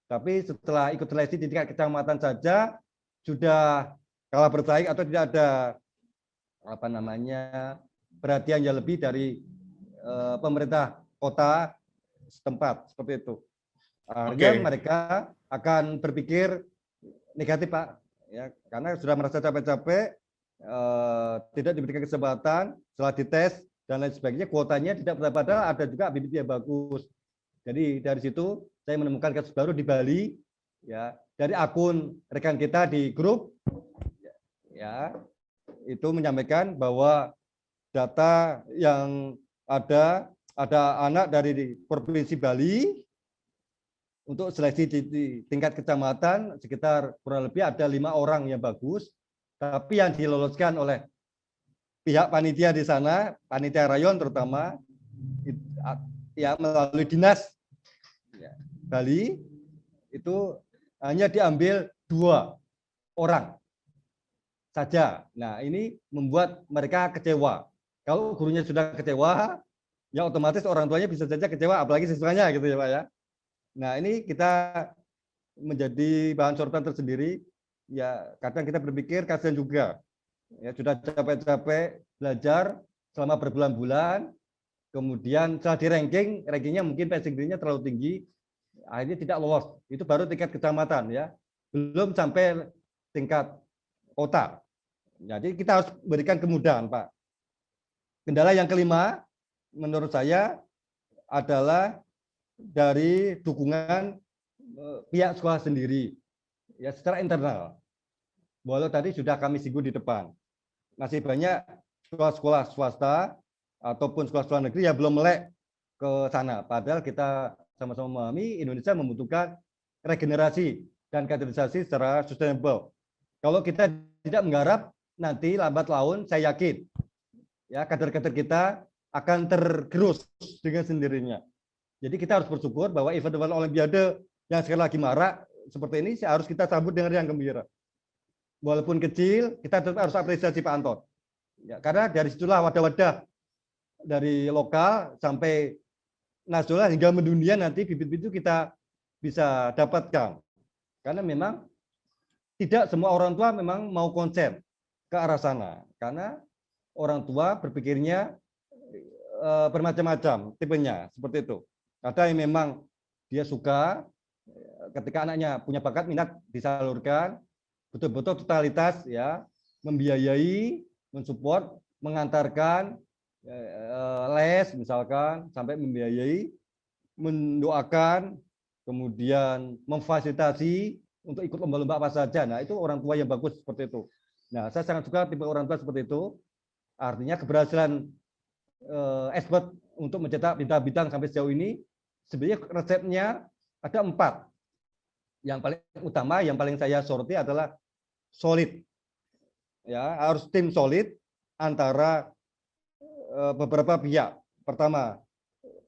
Tapi setelah ikut seleksi di tingkat kecamatan saja sudah kalah bersaing atau tidak ada apa namanya perhatian yang lebih dari pemerintah kota setempat seperti itu. Akhirnya mereka akan berpikir negatif Pak, ya karena sudah merasa capek-capek, tidak diberikan kesempatan setelah dites dan lain sebagainya, kuotanya tidak padahal ada juga bibit yang bagus. Jadi dari situ saya menemukan kasus baru di Bali, ya dari akun rekan kita di grup, ya itu menyampaikan bahwa data yang ada anak dari provinsi Bali untuk seleksi di tingkat kecamatan sekitar kurang lebih ada 5 orang yang bagus, tapi yang diloloskan oleh pihak panitia di sana, panitia rayon terutama, ya melalui dinas Bali itu hanya diambil 2 orang saja. Nah, ini membuat mereka kecewa. Kalau gurunya sudah kecewa, ya otomatis orang tuanya bisa saja kecewa, apalagi siswanya gitu ya Pak ya. Nah, ini kita menjadi bahan sorotan tersendiri. Ya, kadang kita berpikir kasihan juga. Ya, sudah capek-capek belajar selama berbulan-bulan, kemudian setelah di rankingnya mungkin passing grade-nya terlalu tinggi, akhirnya tidak lolos. Itu baru tingkat kecamatan ya, belum sampai tingkat kota. Jadi kita harus berikan kemudahan Pak. Kendala yang kelima menurut saya adalah dari dukungan pihak sekolah sendiri ya secara internal. Walau tadi sudah kami singgung di depan, masih banyak sekolah-sekolah swasta ataupun sekolah-sekolah negeri yang belum melek ke sana. Padahal kita sama-sama memahami Indonesia membutuhkan regenerasi dan kaderisasi secara sustainable. Kalau kita tidak menggarap, nanti lambat laun saya yakin ya kader-kader kita akan tergerus dengan sendirinya. Jadi kita harus bersyukur bahwa event-event Olimpiade yang sekali lagi marak seperti ini harus kita sambut dengan yang gembira. Walaupun kecil, kita tetap harus apresiasi Pak Anton. Ya, karena dari situlah wadah-wadah dari lokal sampai nasional hingga mendunia nanti bibit-bibit itu kita bisa dapatkan. Karena memang tidak semua orang tua memang mau konsen ke arah sana. Karena orang tua berpikirnya bermacam-macam tipenya seperti itu. Ada yang memang dia suka ketika anaknya punya bakat minat disalurkan, betul-betul totalitas ya, membiayai, mensupport, mengantarkan les misalkan sampai membiayai, mendoakan, kemudian memfasilitasi untuk ikut lomba-lomba apa saja. Nah, itu orang tua yang bagus seperti itu. Nah, saya sangat suka tipe orang tua seperti itu. Artinya keberhasilan expert untuk mencetak bintang-bintang sampai sejauh ini sebenarnya resepnya ada 4. Yang paling utama, yang paling saya soroti adalah solid. Ya, harus tim solid antara beberapa pihak. Pertama,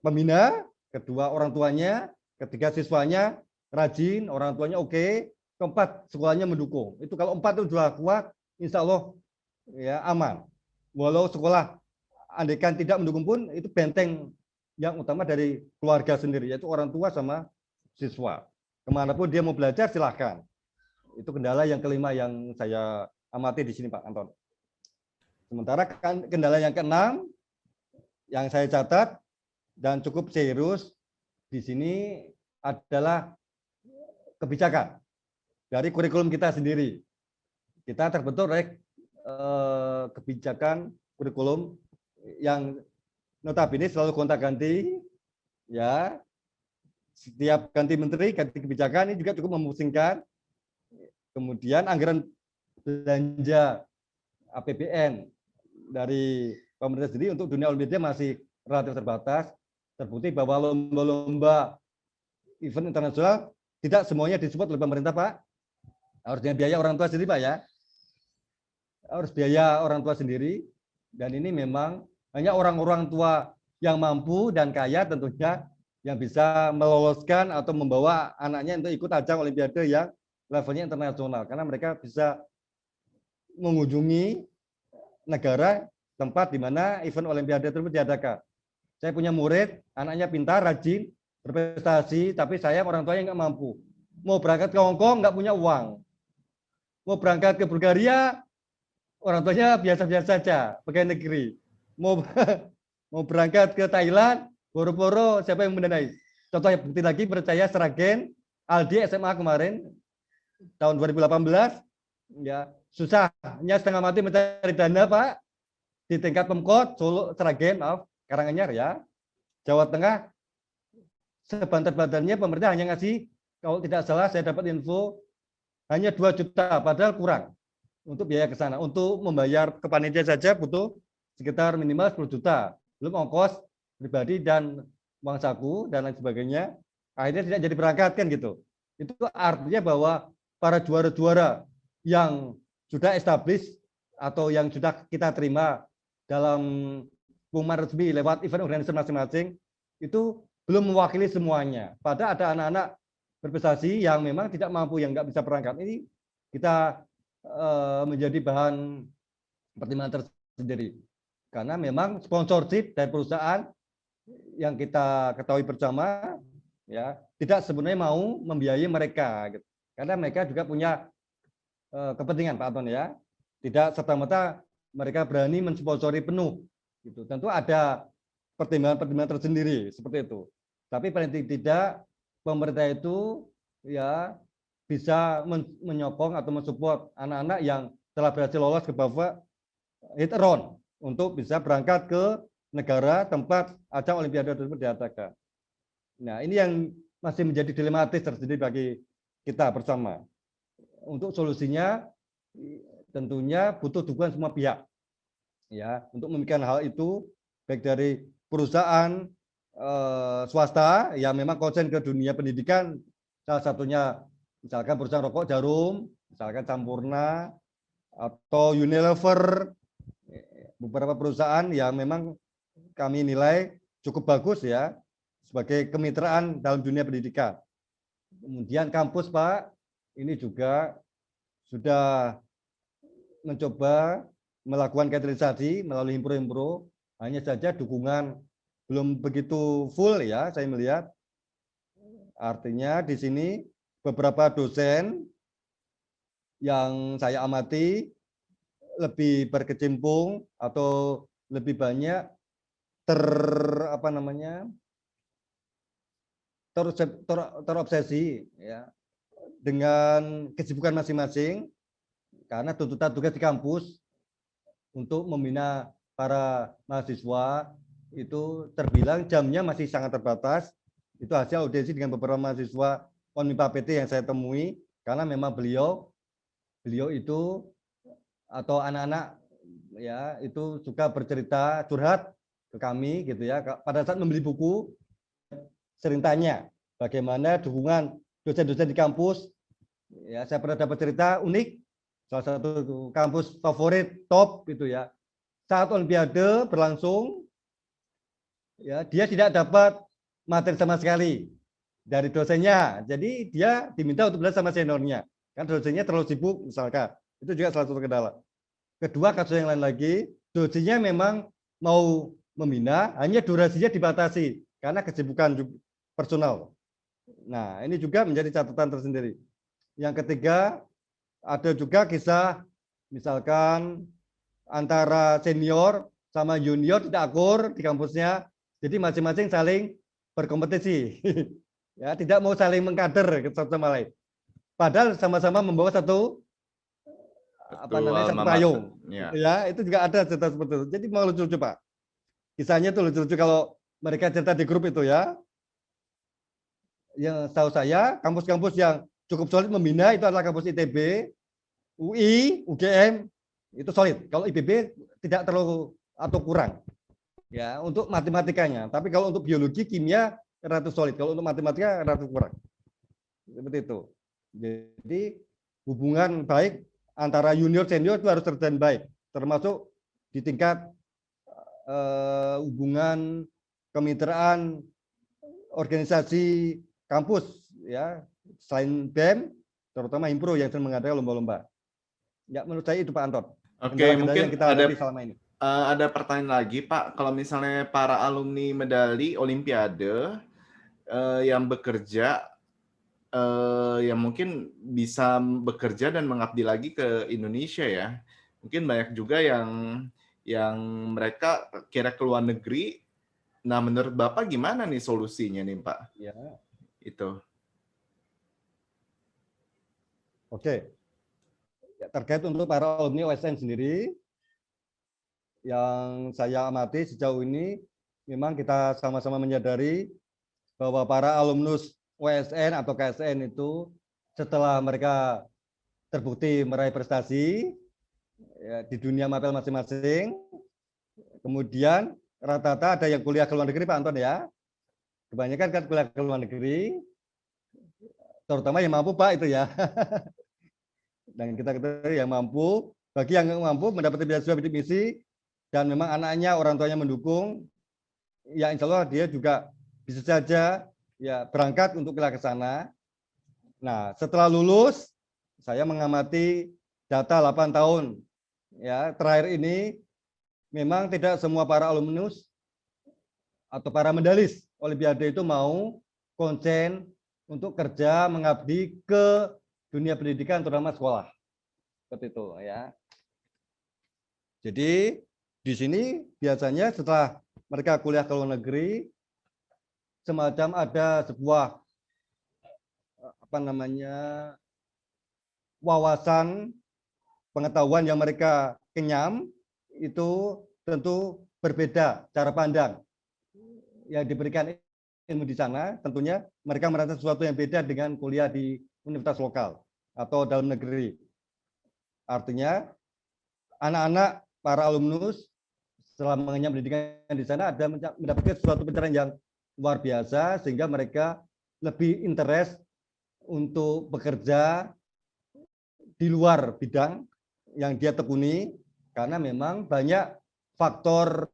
pembina, kedua orang tuanya, ketiga siswanya rajin, orang tuanya oke, keempat sekolahnya mendukung. Itu kalau 4 itu sudah kuat, insya Allah ya aman. Walau sekolah andaikan tidak mendukung pun itu benteng yang utama dari keluarga sendiri, yaitu orang tua sama siswa. Kemanapun dia mau belajar silahkan. Itu kendala yang kelima yang saya amati di sini Pak Anton. Sementara kendala yang keenam yang saya catat dan cukup serius di sini adalah kebijakan dari kurikulum kita sendiri. Kita terbentuk oleh kebijakan kurikulum yang notabene selalu gonta-ganti, ya. Setiap ganti menteri, ganti kebijakan ini juga cukup memusingkan. Kemudian anggaran belanja APBN dari pemerintah sendiri untuk dunia olimpiade masih relatif terbatas. Terbukti bahwa lomba-lomba event internasional tidak semuanya disupport oleh pemerintah, Pak. Harus dengan biaya orang tua sendiri, Pak, ya. Harus biaya orang tua sendiri. Dan ini memang hanya orang-orang tua yang mampu dan kaya tentunya yang bisa meloloskan atau membawa anaknya untuk ikut ajang olimpiade yang levelnya internasional. Karena mereka bisa mengunjungi negara tempat di mana event olimpiade tersebut diadakan. Saya punya murid, anaknya pintar, rajin, berprestasi, tapi saya orang tuanya nggak mampu. Mau berangkat ke Hong Kong nggak punya uang. Mau berangkat ke Bulgaria, orang tuanya biasa-biasa saja, pegawai negeri. Mau berangkat ke Thailand, boro-boro siapa yang mendanai. Contoh yang bukti lagi, percaya Sragen, Aldi SMA kemarin, tahun 2018, ya susahnya setengah mati mencari dana, Pak, di tingkat Pemkot Solo, Sragen, maaf, Karanganyar, ya, Jawa Tengah. Sebantar-bantarnya pemerintah hanya ngasih, kalau tidak salah saya dapat info hanya 2 juta, padahal kurang untuk biaya ke sana. Untuk membayar ke panitia saja butuh sekitar minimal 10 juta, belum ongkos pribadi dan uang saku dan lain sebagainya. Akhirnya tidak jadi berangkat kan gitu. Itu artinya bahwa para juara-juara yang sudah established atau yang sudah kita terima dalam pengumuman resmi lewat event organizer masing-masing itu belum mewakili semuanya. Padahal ada anak-anak berprestasi yang memang tidak mampu, yang nggak bisa berangkat. Ini kita menjadi bahan pertimbangan tersendiri. Karena memang sponsorship dari perusahaan yang kita ketahui bersama, ya, tidak sebenarnya mau membiayai mereka, gitu. Karena mereka juga punya kepentingan, Pak Anton, ya. Tidak serta-merta mereka berani mensponsori penuh, gitu. Tentu ada pertimbangan-pertimbangan tersendiri seperti itu. Tapi paling tidak pemerintah itu, ya, bisa menyokong atau mensupport anak-anak yang telah berhasil lolos ke babak hit round untuk bisa berangkat ke negara tempat ajang olimpiade tersebut diadakan. Nah, ini yang masih menjadi dilematis tersendiri bagi kita bersama. Untuk solusinya tentunya butuh dukungan semua pihak, ya, untuk memikirkan hal itu, baik dari perusahaan swasta yang memang konsen ke dunia pendidikan, salah satunya misalkan perusahaan rokok Jarum, misalkan Sampurna atau Unilever, beberapa perusahaan yang memang kami nilai cukup bagus, ya, sebagai kemitraan dalam dunia pendidikan. Kemudian kampus, Pak, ini juga sudah mencoba melakukan kaderisasi melalui himpro-himpro, hanya saja dukungan belum begitu full, ya, saya melihat. Artinya di sini beberapa dosen yang saya amati lebih berkecimpung atau lebih banyak terobsesi, ya, dengan kesibukan masing-masing, karena tuntutan tugas di kampus untuk membina para mahasiswa itu terbilang jamnya masih sangat terbatas. Itu hasil audiensi dengan beberapa mahasiswa Unmipa PT yang saya temui, karena memang beliau itu atau anak-anak, ya, itu suka bercerita, curhat ke kami, gitu, ya. Pada saat membeli buku sering tanya bagaimana dukungan dosen-dosen di kampus. Ya, saya pernah dapat cerita unik, salah satu kampus favorit top itu, ya, saat olimpiade berlangsung, ya, dia tidak dapat materi sama sekali dari dosennya. Jadi dia diminta untuk belajar sama seniornya. Kan dosennya terlalu sibuk misalkan. Itu juga salah satu kendala. Kedua, kasus yang lain lagi, dosennya memang mau membina, hanya durasinya dibatasi karena kesibukan personal. Nah, ini juga menjadi catatan tersendiri. Yang ketiga, ada juga kisah misalkan antara senior sama junior tidak akur di kampusnya, jadi masing-masing saling berkompetisi. Ya, tidak mau saling mengkader satu sama lain. Padahal sama-sama membawa satu satu payung. Ya. Ya, itu juga ada cerita seperti itu. Jadi mau lucu-lucu, Pak. Kisahnya itu lucu-lucu kalau mereka cerita di grup itu ya. Yang tahu saya, kampus-kampus yang cukup solid membina itu adalah kampus ITB, UI, UGM, itu solid. Kalau IPB tidak terlalu atau kurang. Ya, untuk matematikanya. Tapi kalau untuk biologi, kimia relatif solid. Kalau untuk matematika relatif kurang. Seperti itu. Jadi hubungan baik antara junior senior itu harus terjalin baik, termasuk di tingkat hubungan kemitraan organisasi kampus ya, selain BEM terutama Himpro yang sering mengadakan lomba-lomba. Ya, menurut saya itu Pak Anton. Oke, mungkin yang kita ada selama ini. Ada pertanyaan lagi Pak, kalau misalnya para alumni medali Olimpiade yang bekerja, yang mungkin bisa bekerja dan mengabdi lagi ke Indonesia ya, mungkin banyak juga yang mereka kira ke luar negeri. Nah, menurut Bapak gimana nih solusinya nih Pak? Ya. Itu. Oke. Ya, terkait untuk para alumni OSN sendiri, yang saya amati sejauh ini, memang kita sama-sama menyadari bahwa para alumnus OSN atau KSN itu setelah mereka terbukti meraih prestasi ya, di dunia mapel masing-masing, kemudian rata-rata ada yang kuliah ke luar negeri Pak Anton ya, kebanyakan kan kuliah ke luar negeri, terutama yang mampu Pak itu ya. Dan kita ketahui yang mampu, bagi yang mampu mendapat beasiswa bidik misi dan memang anaknya orang tuanya mendukung, ya insya Allah dia juga bisa saja ya berangkat untuk ke sana. Nah, setelah lulus saya mengamati data 8 tahun ya terakhir ini, memang tidak semua para alumnus atau para medalis Olimpiade itu mau konsen untuk kerja mengabdi ke dunia pendidikan terutama sekolah. Seperti itu ya. Jadi di sini biasanya setelah mereka kuliah ke luar negeri, semacam ada sebuah wawasan pengetahuan yang mereka kenyam, itu tentu berbeda cara pandang yang diberikan ilmu di sana. Tentunya mereka merasa sesuatu yang beda dengan kuliah di universitas lokal atau dalam negeri. Artinya anak-anak para alumnus setelah mengenyam pendidikan di sana ada mendapatkan suatu pencerahan yang luar biasa sehingga mereka lebih interest untuk bekerja di luar bidang yang dia tekuni, karena memang banyak faktor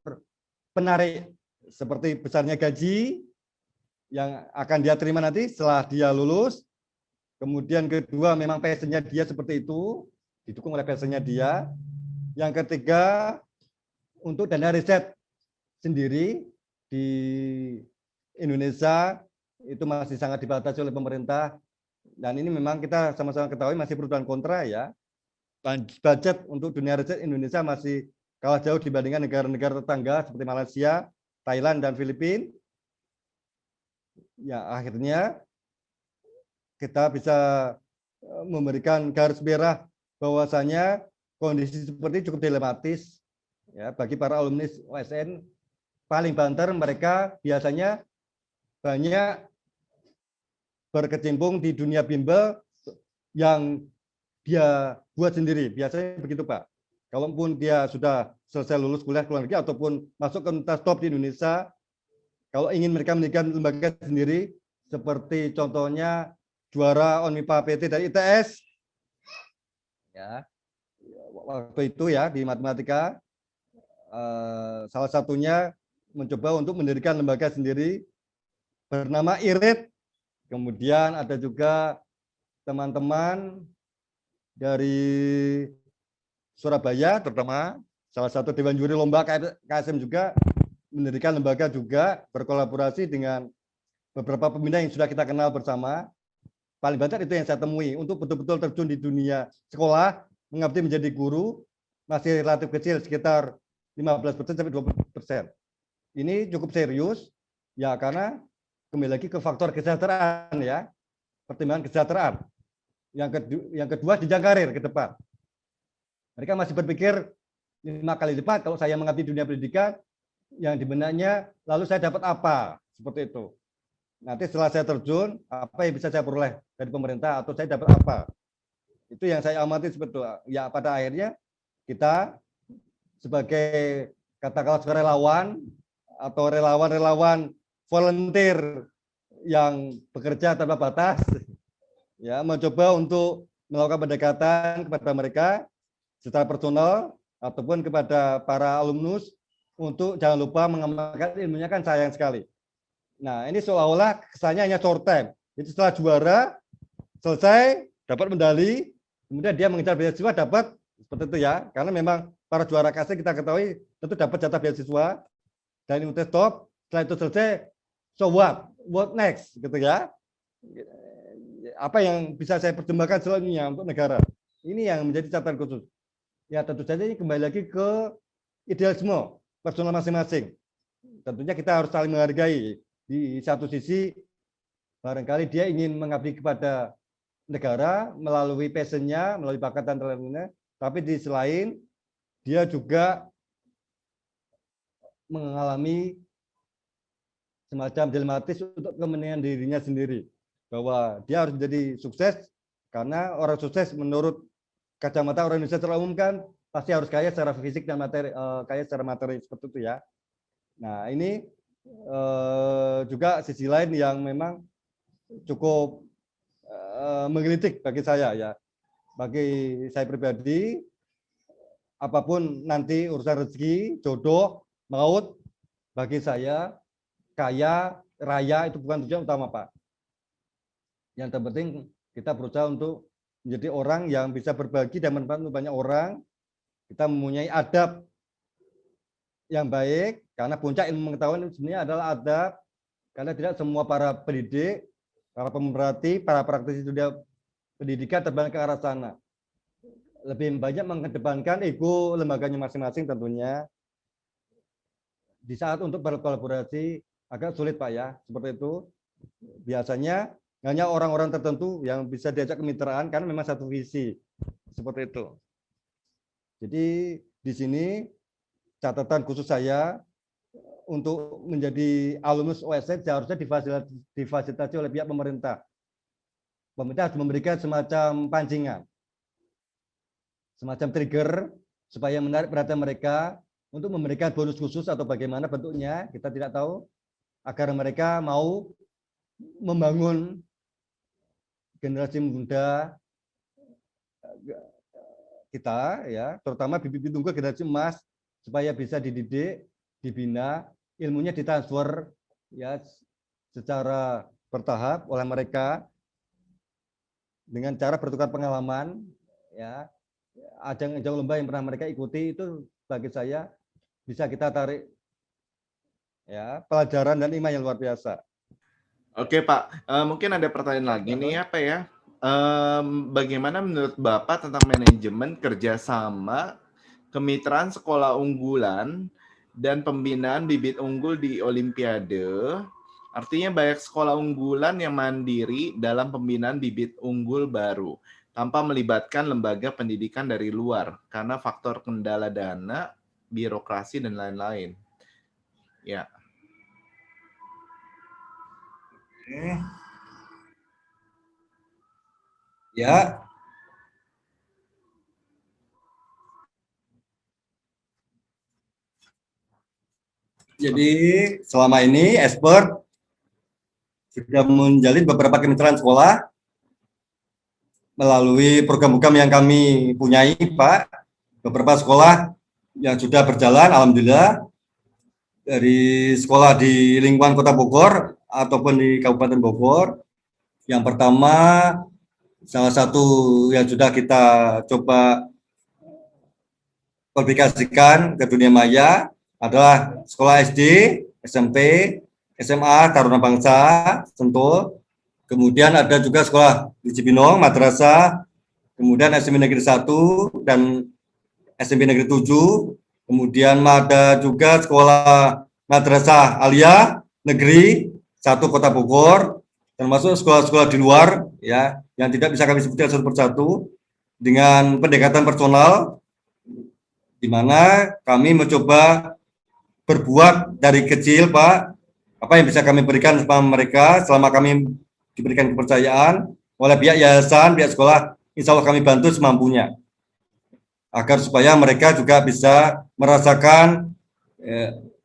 penarik seperti besarnya gaji yang akan dia terima nanti setelah dia lulus. Kemudian kedua, memang passionnya dia seperti itu, didukung oleh passionnya dia. Yang ketiga, untuk dana riset sendiri di Indonesia itu masih sangat dibatasi oleh pemerintah. Dan ini memang kita sama-sama ketahui masih pro dan kontra ya. Budget untuk dunia riset Indonesia masih kalah jauh dibandingkan negara-negara tetangga seperti Malaysia, Thailand, dan Filipina. Ya, akhirnya kita bisa memberikan garis merah bahwasanya kondisi seperti ini cukup dilematis ya bagi para alumni OSN. Paling banter mereka biasanya banyak berkecimpung di dunia bimbel yang dia buat sendiri. Biasanya begitu Pak. Kalaupun dia sudah selesai lulus kuliah ke luar negeri ataupun masuk ke universitas top di Indonesia, kalau ingin mereka mendirikan lembaga sendiri, seperti contohnya juara ONMIPA PT dari ITS, ya waktu itu ya di matematika, salah satunya mencoba untuk mendirikan lembaga sendiri bernama IRIT. Kemudian ada juga teman-teman dari Surabaya, terutama salah satu dewan juri lomba KSM juga mendirikan lembaga juga, berkolaborasi dengan beberapa pembina yang sudah kita kenal bersama. paling banyak itu yang saya temui. Untuk betul-betul terjun di dunia sekolah, mengabdi menjadi guru, masih relatif kecil, sekitar 15% sampai 20%. Ini cukup serius, ya karena kembali lagi ke faktor kesejahteraan ya, pertimbangan kesejahteraan. Yang kedua, jenjang karir ke depan. Mereka masih berpikir 5 kali lipat kalau saya mengabdi dunia pendidikan, yang di benaknya lalu saya dapat apa, seperti itu. Nanti setelah saya terjun, apa yang bisa saya peroleh dari pemerintah atau saya dapat apa. Itu yang saya amati sebetulnya. Ya pada akhirnya kita sebagai katakanlah relawan atau relawan-relawan volunteer yang bekerja tanpa batas, ya mencoba untuk melakukan pendekatan kepada mereka secara personal ataupun kepada para alumnus untuk jangan lupa mengamalkan ilmunya, kan sayang sekali. Nah ini seolah-olah kesannya hanya short time. Jadi setelah juara selesai dapat medali, kemudian dia mengejar beasiswa dapat seperti itu ya. Karena memang para juara kasih kita ketahui tentu dapat jatah beasiswa dan ini stop. Setelah itu selesai, so what next gitu ya. Apa yang bisa saya perjuangkan selanjutnya untuk negara. Ini yang menjadi catatan khusus. Ya tentu saja ini kembali lagi ke idealisme personal masing-masing. Tentunya kita harus saling menghargai. Di satu sisi barangkali dia ingin mengabdi kepada negara melalui passionnya, melalui bakat dan talentnya, tapi di sisi lain dia juga mengalami semacam dilematis untuk kepentingan dirinya sendiri, bahwa dia harus menjadi sukses karena orang sukses menurut kacamata orang Indonesia secara umum kan pasti harus kaya secara fisik dan materi, kaya secara materi seperti itu ya. Nah ini juga sisi lain yang memang cukup menggelitik bagi saya ya. Bagi saya pribadi, apapun nanti urusan rezeki, jodoh, maut, bagi saya kaya, raya itu bukan tujuan utama Pak. Yang terpenting kita berusaha untuk menjadi orang yang bisa berbagi dan bermanfaat untuk banyak orang. Kita mempunyai adab yang baik, karena puncak ilmu pengetahuan itu sebenarnya adalah adab, karena tidak semua para pendidik, para pemerhati, para praktisi dunia pendidikan terbang ke arah sana. Lebih banyak mengedepankan ego lembaganya masing-masing tentunya. Di saat untuk berkolaborasi agak sulit Pak ya, seperti itu. Biasanya hanya orang-orang tertentu yang bisa diajak kemitraan karena memang satu visi, seperti itu. Jadi di sini catatan khusus saya untuk menjadi alumnus OSN seharusnya difasilitasi oleh pihak pemerintah. Pemerintah harus memberikan semacam pancingan, semacam trigger supaya menarik perhatian mereka untuk memberikan bonus khusus atau bagaimana bentuknya kita tidak tahu, agar mereka mau membangun generasi muda kita ya, terutama bibit-bibit unggul generasi emas, supaya bisa dididik, dibina, ilmunya ditransfer ya secara bertahap oleh mereka dengan cara bertukar pengalaman ya. Ajang-ajang lomba yang pernah mereka ikuti itu bagi saya bisa kita tarik ya pelajaran dan iman yang luar biasa. Oke Pak, mungkin ada pertanyaan lagi nih apa ya? Bagaimana menurut Bapak tentang manajemen kerjasama, kemitraan sekolah unggulan, dan pembinaan bibit unggul di Olimpiade? Artinya banyak sekolah unggulan yang mandiri dalam pembinaan bibit unggul baru, tanpa melibatkan lembaga pendidikan dari luar, karena faktor kendala dana, birokrasi, dan lain-lain. Ya. Ya. Jadi selama ini expert sudah menjalin beberapa kemitraan sekolah melalui program-program yang kami punyai, Pak. Beberapa sekolah yang sudah berjalan, alhamdulillah, dari sekolah di lingkungan Kota Bogor ataupun di Kabupaten Bogor. Yang pertama, salah satu yang sudah kita coba publikasikan ke dunia maya adalah sekolah SD, SMP, SMA Taruna Bangsa Sentul. kemudian ada juga sekolah di Cibinong, madrasah, kemudian SMP Negeri 1 dan SMP Negeri 7, kemudian ada juga sekolah madrasah Aliyah Negeri 1 Kota Bogor, termasuk sekolah-sekolah di luar ya yang tidak bisa kami sebutkan satu persatu dengan pendekatan personal, di mana kami mencoba berbuat dari kecil, Pak, apa yang bisa kami berikan kepada mereka selama kami diberikan kepercayaan oleh pihak yayasan, pihak sekolah, insya Allah kami bantu semampunya agar supaya mereka juga bisa merasakan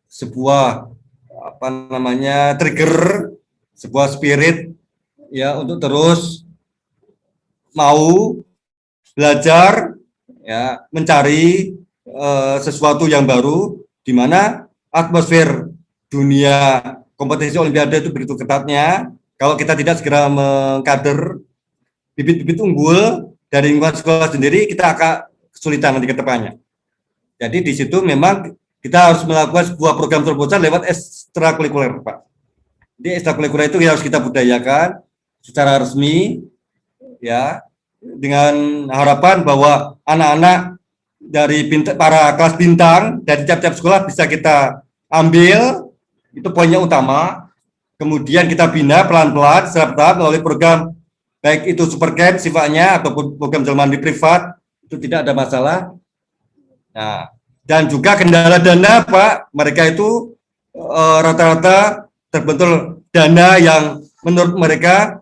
sebuah apa namanya trigger, sebuah spirit ya untuk terus mau belajar ya, mencari sesuatu yang baru, di mana atmosfer dunia kompetisi olimpiade itu begitu ketatnya. Kalau kita tidak segera mengkader bibit-bibit unggul dari lingkungan sekolah sendiri, kita akan kesulitan nanti ke depannya. Jadi di situ memang kita harus melakukan sebuah program terobosan lewat ekstrakurikuler, Pak. Di ekstrakurikuler itu harus kita budayakan secara resmi, ya, dengan harapan bahwa anak-anak dari para kelas bintang dari tiap-tiap sekolah bisa kita ambil, itu poinnya utama. Kemudian kita bina pelan-pelan secara bertahap melalui program, baik itu super camp sifatnya ataupun program jalan mandiri privat, itu tidak ada masalah. Nah, dan juga kendala dana, Pak, mereka itu rata-rata terbentur dana yang menurut mereka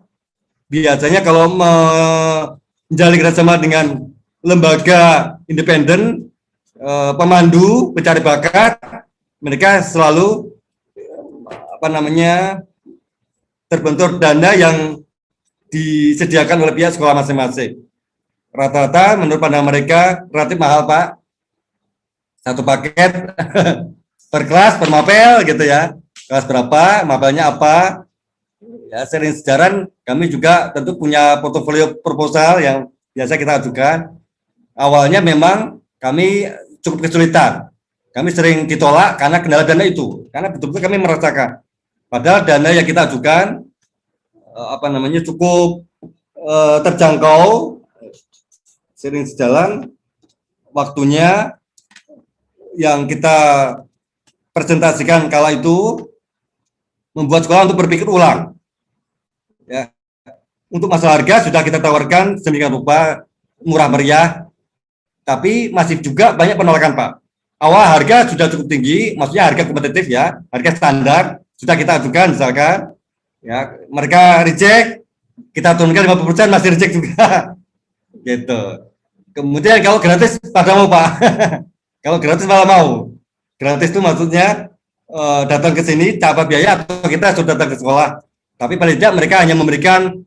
biasanya kalau menjalin kerjasama dengan lembaga independen, pemandu, pencari bakat, mereka selalu apa namanya terbentur dana yang disediakan oleh pihak sekolah masing-masing. Rata-rata menurut pandangan mereka relatif mahal, Pak. Satu paket per kelas, per mapel gitu ya. Kelas berapa, mapelnya apa. Ya, sering sejaran kami juga tentu punya portofolio proposal yang biasa kita ajukan. Awalnya memang kami cukup kesulitan. Kami sering ditolak karena kendala dana itu. Karena betul-betul kami merasakan. Padahal dana yang kita ajukan apa namanya cukup terjangkau, sering sejalan waktunya yang kita presentasikan kala itu membuat sekolah untuk berpikir ulang. Ya. Untuk masalah harga sudah kita tawarkan sedemikian rupa murah meriah, tapi masih juga banyak penolakan, Pak. Awal harga sudah cukup tinggi, maksudnya harga kompetitif ya, harga standar sudah kita ajukan misalkan, ya mereka reject, kita turunkan 50% masih reject juga, gitu. Kemudian kalau gratis pada mau, Pak. Kalau gratis malah mau. Gratis itu maksudnya datang ke sini tanpa biaya atau kita sudah datang ke sekolah. Tapi paling tidak mereka hanya memberikan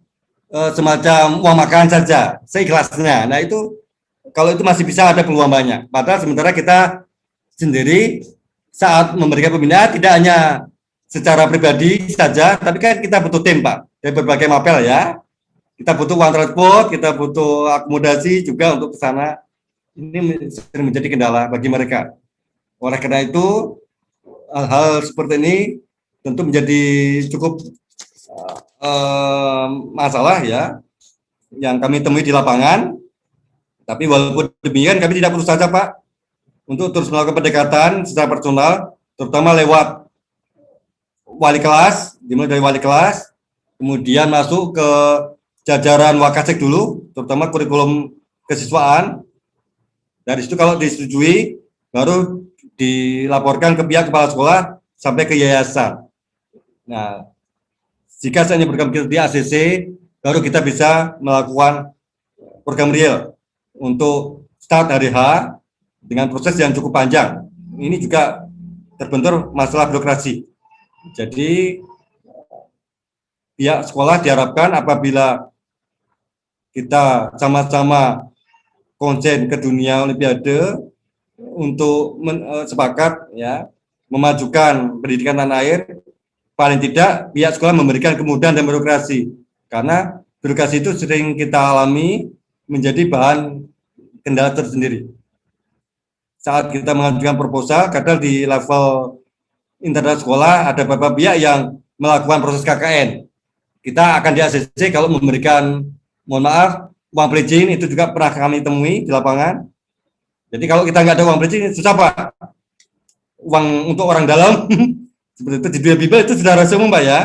semacam uang makan saja, seikhlasnya. Nah itu kalau itu masih bisa ada peluang banyak. Padahal sementara kita sendiri saat memberikan pembinaan tidak hanya secara pribadi saja, tapi kan kita butuh tim, Pak, dari berbagai mapel ya. Kita butuh uang transport, kita butuh akomodasi juga untuk ke sana. Ini sering menjadi kendala bagi mereka. Oleh karena itu, hal-hal seperti ini tentu menjadi cukup masalah ya, yang kami temui di lapangan. Tapi walaupun demikian, kami tidak putus asa, Pak, untuk terus melakukan pendekatan secara personal, terutama lewat wali kelas, dimulai dari wali kelas, kemudian masuk ke jajaran Wakasek dulu, terutama kurikulum kesiswaan. Dari situ kalau disetujui, baru dilaporkan ke pihak kepala sekolah sampai ke yayasan. Nah, jika saya program kita di ACC, baru kita bisa melakukan program real untuk start hari H dengan proses yang cukup panjang. Ini juga terbentur masalah birokrasi. Jadi pihak sekolah diharapkan apabila kita sama-sama konsen ke dunia olimpiade untuk sepakat ya memajukan pendidikan tanah air, paling tidak pihak sekolah memberikan kemudahan dan birokrasi, karena birokrasi itu sering kita alami menjadi bahan kendala tersendiri. Saat kita mengajukan proposal, kadang di level internal sekolah ada beberapa pihak yang melakukan proses KKN. kita akan di ACC kalau memberikan, mohon maaf, uang pledging itu juga pernah kami temui di lapangan. Jadi kalau kita nggak ada uang pledging, susah Pak. Uang untuk orang dalam, seperti itu di dunia bimbel itu sudah rahasia umum Pak ya.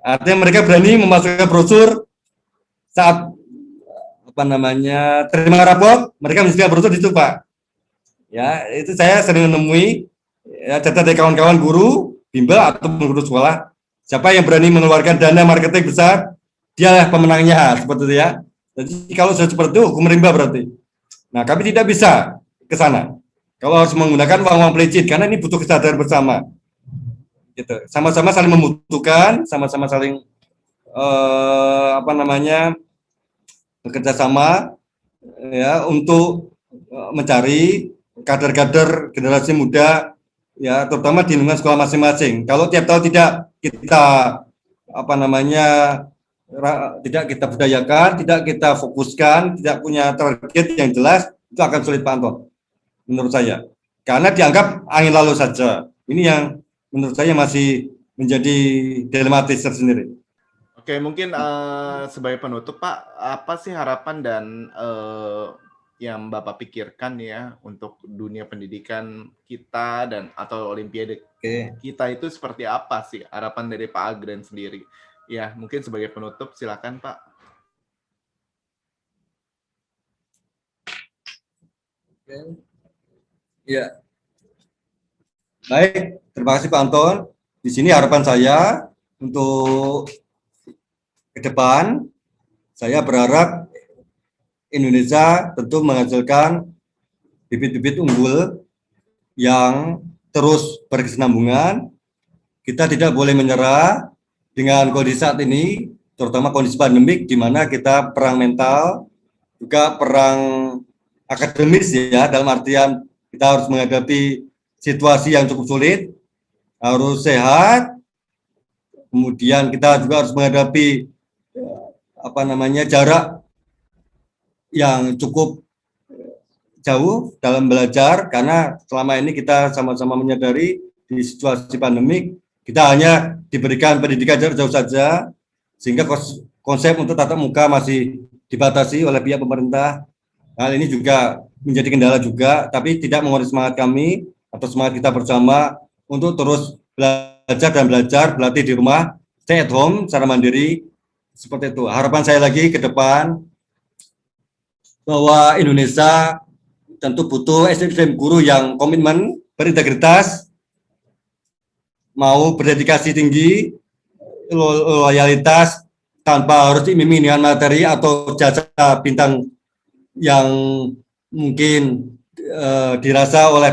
Artinya mereka berani memasukkan brosur saat terima rapot, mereka menyediakan brosur itu Pak. Ya, itu saya sering menemui ya, data dari kawan-kawan guru bimbel atau guru sekolah. Siapa yang berani mengeluarkan dana marketing besar, dialah pemenangnya, seperti itu ya. Jadi kalau sudah seperti itu, hukum rimba berarti. Nah, kami tidak bisa ke sana. Kalau harus menggunakan uang-uang pelicin, karena ini butuh kesadaran bersama. Gitu. Sama-sama saling membutuhkan, sama-sama saling bekerja sama ya untuk mencari kader-kader generasi muda ya, terutama di lingkungan sekolah masing-masing. Kalau tiap tahun tidak kita tidak kita budayakan, tidak kita fokuskan, tidak punya target yang jelas, itu akan sulit Pak Anton, menurut saya. Karena dianggap angin lalu saja. Ini yang menurut saya masih menjadi dilematis tersendiri. Oke, mungkin sebagai penutup Pak, apa sih harapan dan yang Bapak pikirkan ya untuk dunia pendidikan kita dan atau olimpiade kita itu seperti apa sih harapan dari Pak Agren sendiri? Ya, mungkin sebagai penutup silakan Pak. Ya. Baik, terima kasih Pak Anton. Di sini harapan saya untuk ke depan, saya berharap Indonesia tentu menghasilkan bibit-bibit unggul yang terus berkesinambungan. Kita tidak boleh menyerah dengan kondisi saat ini, terutama kondisi pandemik, di mana kita perang mental, juga perang akademis ya, dalam artian kita harus menghadapi situasi yang cukup sulit, harus sehat, kemudian kita juga harus menghadapi jarak yang cukup jauh dalam belajar, karena selama ini kita sama-sama menyadari di situasi pandemik kita hanya diberikan pendidikan jarak jauh saja, sehingga konsep untuk tatap muka masih dibatasi oleh pihak pemerintah. Hal ini juga menjadi kendala juga, tapi tidak mengurangi semangat kami atau semangat kita bersama untuk terus belajar berlatih di rumah, stay at home secara mandiri, seperti itu. Harapan saya lagi ke depan bahwa Indonesia tentu butuh SDM guru yang komitmen, berintegritas, mau berdedikasi tinggi, loyalitas, tanpa harus diiming dengan materi atau jasa bintang yang mungkin dirasa oleh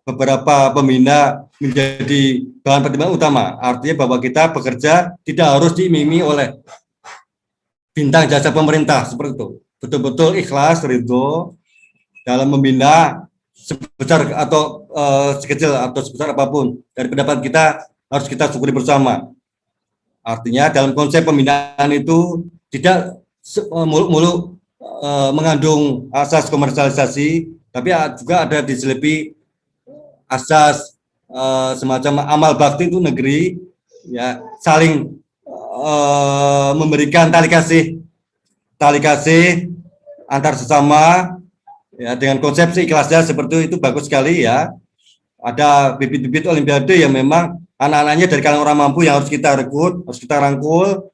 beberapa pembina menjadi bahan pertimbangan utama. Artinya bahwa kita bekerja tidak harus diiming oleh bintang jasa pemerintah, seperti itu. Betul-betul ikhlas, ridho dalam membina sebesar atau sekecil atau sebesar apapun dari pendapat kita, harus kita syukuri bersama. Artinya dalam konsep pembinaan itu tidak muluk-muluk mengandung asas komersialisasi, tapi juga ada diselipi asas semacam amal bakti itu negeri, ya, saling memberikan tali kasih antar sesama, ya, dengan konsepsi ikhlasnya seperti itu bagus sekali ya. Ada bibit-bibit olimpiade yang memang anak-anaknya dari kalangan orang mampu yang harus kita rekrut, harus kita rangkul,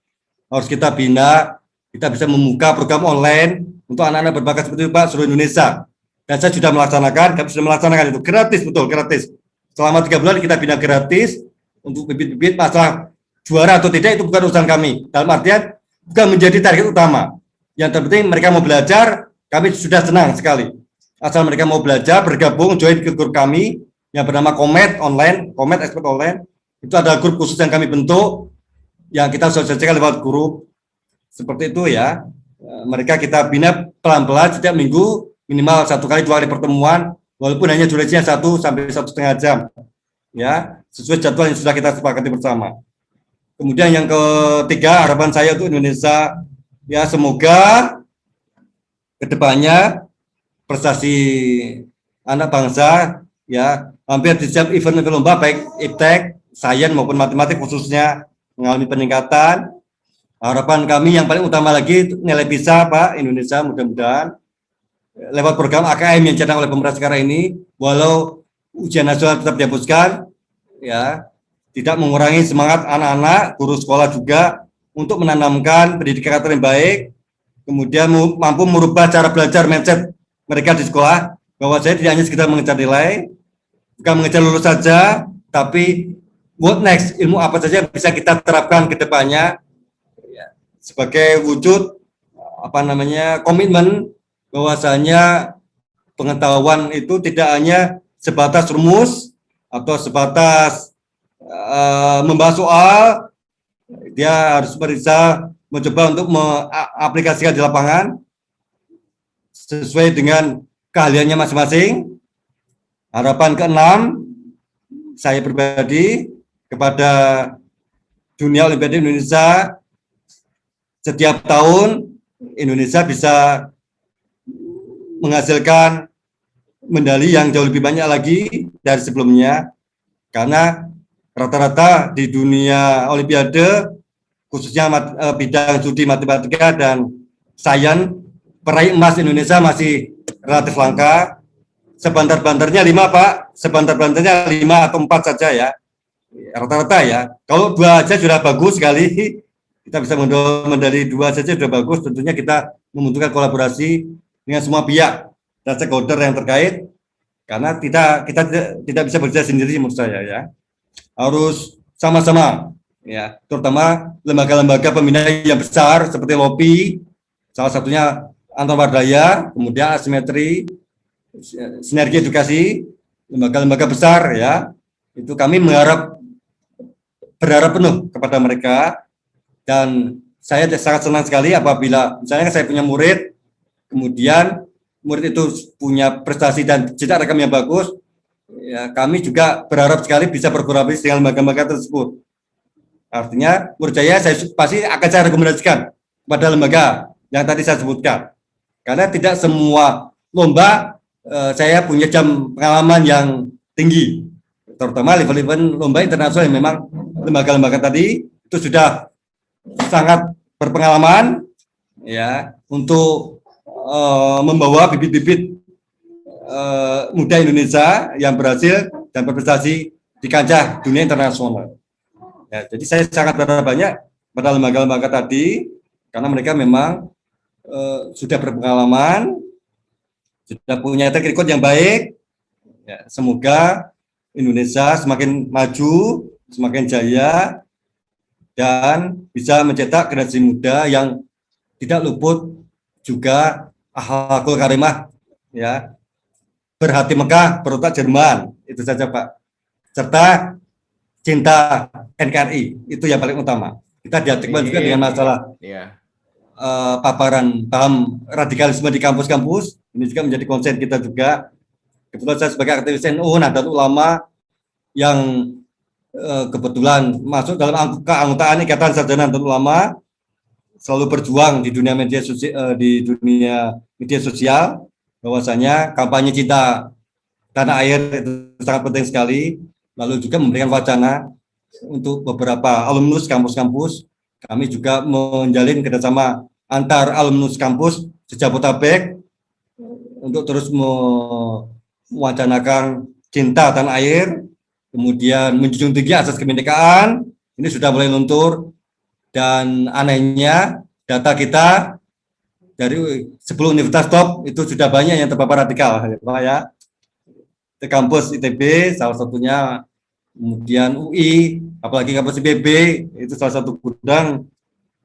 harus kita bina. Kita bisa membuka program online untuk anak-anak berbakat seperti itu Pak, seluruh Indonesia. Dan saya sudah melaksanakan itu gratis, betul gratis. Selama 3 bulan kita bina gratis untuk bibit-bibit. Masalah juara atau tidak itu bukan urusan kami. Dalam artian bukan menjadi target utama. Yang terpenting mereka mau belajar, kami sudah senang sekali. Asal mereka mau belajar, bergabung, join ke grup kami yang bernama Komet Expert Online. Itu ada grup khusus yang kami bentuk, yang kita sosialisasikan lewat grup. Seperti itu ya. Mereka kita bina pelan-pelan setiap minggu, minimal 1 kali 2 kali pertemuan, walaupun hanya durasinya 1 sampai 1,5 jam. Ya, sesuai jadwal yang sudah kita sepakati bersama. Kemudian yang ketiga, harapan saya untuk Indonesia, ya semoga kedepannya prestasi anak bangsa, ya hampir di setiap event lomba baik iptek, sains maupun matematik khususnya mengalami peningkatan. Harapan kami yang paling utama lagi nilai PISA Pak Indonesia mudah-mudahan lewat program AKM yang dicanangkan oleh pemerintah sekarang ini, walau ujian nasional tetap dihapuskan, ya tidak mengurangi semangat anak-anak, guru sekolah juga untuk menanamkan pendidikan karakter yang baik, kemudian mampu merubah cara belajar mindset mereka di sekolah, bahwa saya tidak hanya sekedar mengejar nilai, bukan mengejar lulus saja, tapi what next, ilmu apa saja yang bisa kita terapkan ke depannya sebagai wujud komitmen bahwasanya pengetahuan itu tidak hanya sebatas rumus atau sebatas membahas soal, dia harus bisa mencoba untuk mengaplikasikan di lapangan sesuai dengan keahliannya masing-masing. Harapan keenam saya pribadi kepada dunia Olimpiade Indonesia, setiap tahun Indonesia bisa menghasilkan medali yang jauh lebih banyak lagi dari sebelumnya, karena rata-rata di dunia Olimpiade khususnya bidang studi matematika dan sains, peraih emas Indonesia masih relatif langka. Sebantar-bantarnya 5 Pak, sebantar-bantarnya 5 atau 4 saja ya, rata-rata ya. Kalau 2 aja sudah bagus sekali, kita bisa medali 2 saja sudah bagus. Tentunya kita membutuhkan kolaborasi dengan semua pihak dan stakeholder yang terkait, karena kita tidak bisa bekerja sendiri menurut saya ya. Harus sama-sama ya, terutama lembaga-lembaga pembina yang besar seperti LOPI, salah satunya Antarwadaya, kemudian Asimetri, Sinergi Edukasi, lembaga-lembaga besar ya. Itu kami berharap penuh kepada mereka, dan saya sangat senang sekali apabila misalnya saya punya murid, kemudian murid itu punya prestasi dan jejak rekam yang bagus, ya, kami juga berharap sekali bisa berkolaborasi dengan lembaga-lembaga tersebut. Artinya, menurut saya pasti akan saya rekomendasikan kepada lembaga yang tadi saya sebutkan. Karena tidak semua lomba saya punya jam pengalaman yang tinggi, terutama event-event lomba internasional yang memang lembaga-lembaga tadi itu sudah sangat berpengalaman ya untuk membawa bibit-bibit muda Indonesia yang berhasil dan berprestasi di kancah dunia internasional. Ya, jadi saya sangat berharap banyak pada lembaga-lembaga tadi, karena mereka memang sudah berpengalaman, sudah punya track record yang baik. Ya, semoga Indonesia semakin maju, semakin jaya, dan bisa mencetak generasi muda yang tidak luput juga akhlakul karimah, ya, berhati Mekah, berotak Jerman, itu saja Pak. Serta cinta NKRI, itu yang paling utama. Kita dihadapkan juga dengan masalah paparan paham radikalisme di kampus-kampus. Ini juga menjadi konsen kita juga. Kebetulan saya sebagai aktivis NU Nahdlatul Ulama yang kebetulan masuk dalam keanggotaan Ikatan Sarjana Nahdlatul Ulama, selalu berjuang di dunia media sosial, bahwasanya kampanye cinta tanah air itu sangat penting sekali. Lalu juga memberikan wacana untuk beberapa alumnus kampus-kampus. Kami juga menjalin kerjasama antar alumnus kampus se-Jabodetabek untuk terus mewacanakan cinta tanah air, kemudian menjunjung tinggi asas kebinekaan. Ini sudah mulai luntur, dan anehnya data kita dari 10 universitas top itu sudah banyak yang terpapar radikal, Pak ya. Di kampus ITB salah satunya, kemudian UI, apalagi kampus IPB itu salah satu gudang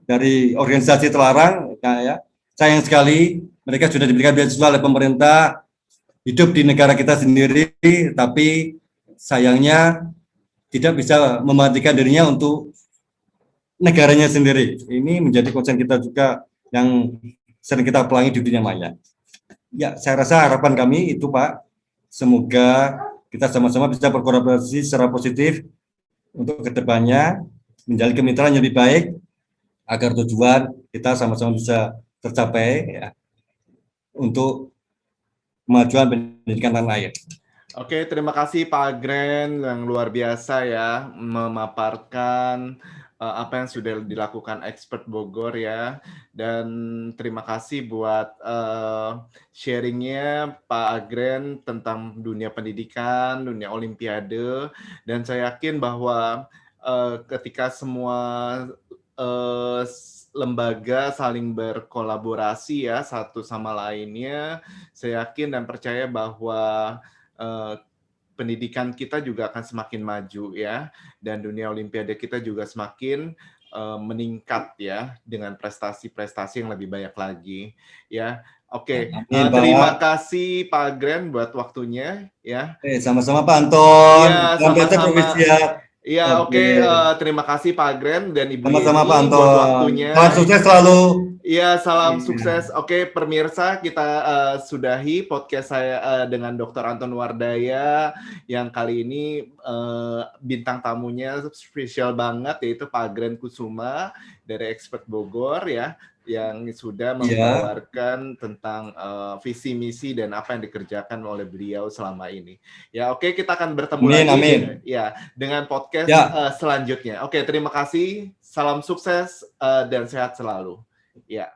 dari organisasi terlarang. Ya, sayang sekali mereka sudah diberikan beasiswa oleh pemerintah, hidup di negara kita sendiri, tapi sayangnya tidak bisa mematikan dirinya untuk negaranya sendiri. Ini menjadi konsen kita juga yang sering kita pelangi di dunia maya. Ya, saya rasa harapan kami itu Pak, semoga kita sama-sama bisa berkolaborasi secara positif untuk kedepannya menjalin kemitraan yang lebih baik agar tujuan kita sama-sama bisa tercapai ya, untuk kemajuan pendidikan tanah air. Oke, terima kasih Pak Agren yang luar biasa ya memaparkan apa yang sudah dilakukan Expert Bogor ya. Dan terima kasih buat sharingnya Pak Agren tentang dunia pendidikan, dunia Olimpiade. Dan saya yakin bahwa ketika semua lembaga saling berkolaborasi ya satu sama lainnya, saya yakin dan percaya bahwa pendidikan kita juga akan semakin maju ya, dan dunia Olimpiade kita juga semakin meningkat ya dengan prestasi-prestasi yang lebih banyak lagi ya. Oke, terima kasih Pak Agren buat waktunya ya. Sama-sama Pak Anton. Ya, sama-sama. Iya, oke. Terima kasih Pak Agren dan Ibu Sama-sama Yeni Pak Anton. buat waktunya. Salam sukses selalu. Iya, salam sukses. Oke, pemirsa, kita sudahi podcast saya dengan Dr. Anton Wardaya yang kali ini bintang tamunya spesial banget, yaitu Pak Agren Kusuma dari Expert Bogor ya, yang sudah membawarkan tentang visi misi dan apa yang dikerjakan oleh beliau selama ini. Ya, oke, kita akan bertemu lagi ya dengan podcast selanjutnya. Oke, terima kasih. Salam sukses dan sehat selalu. Ya.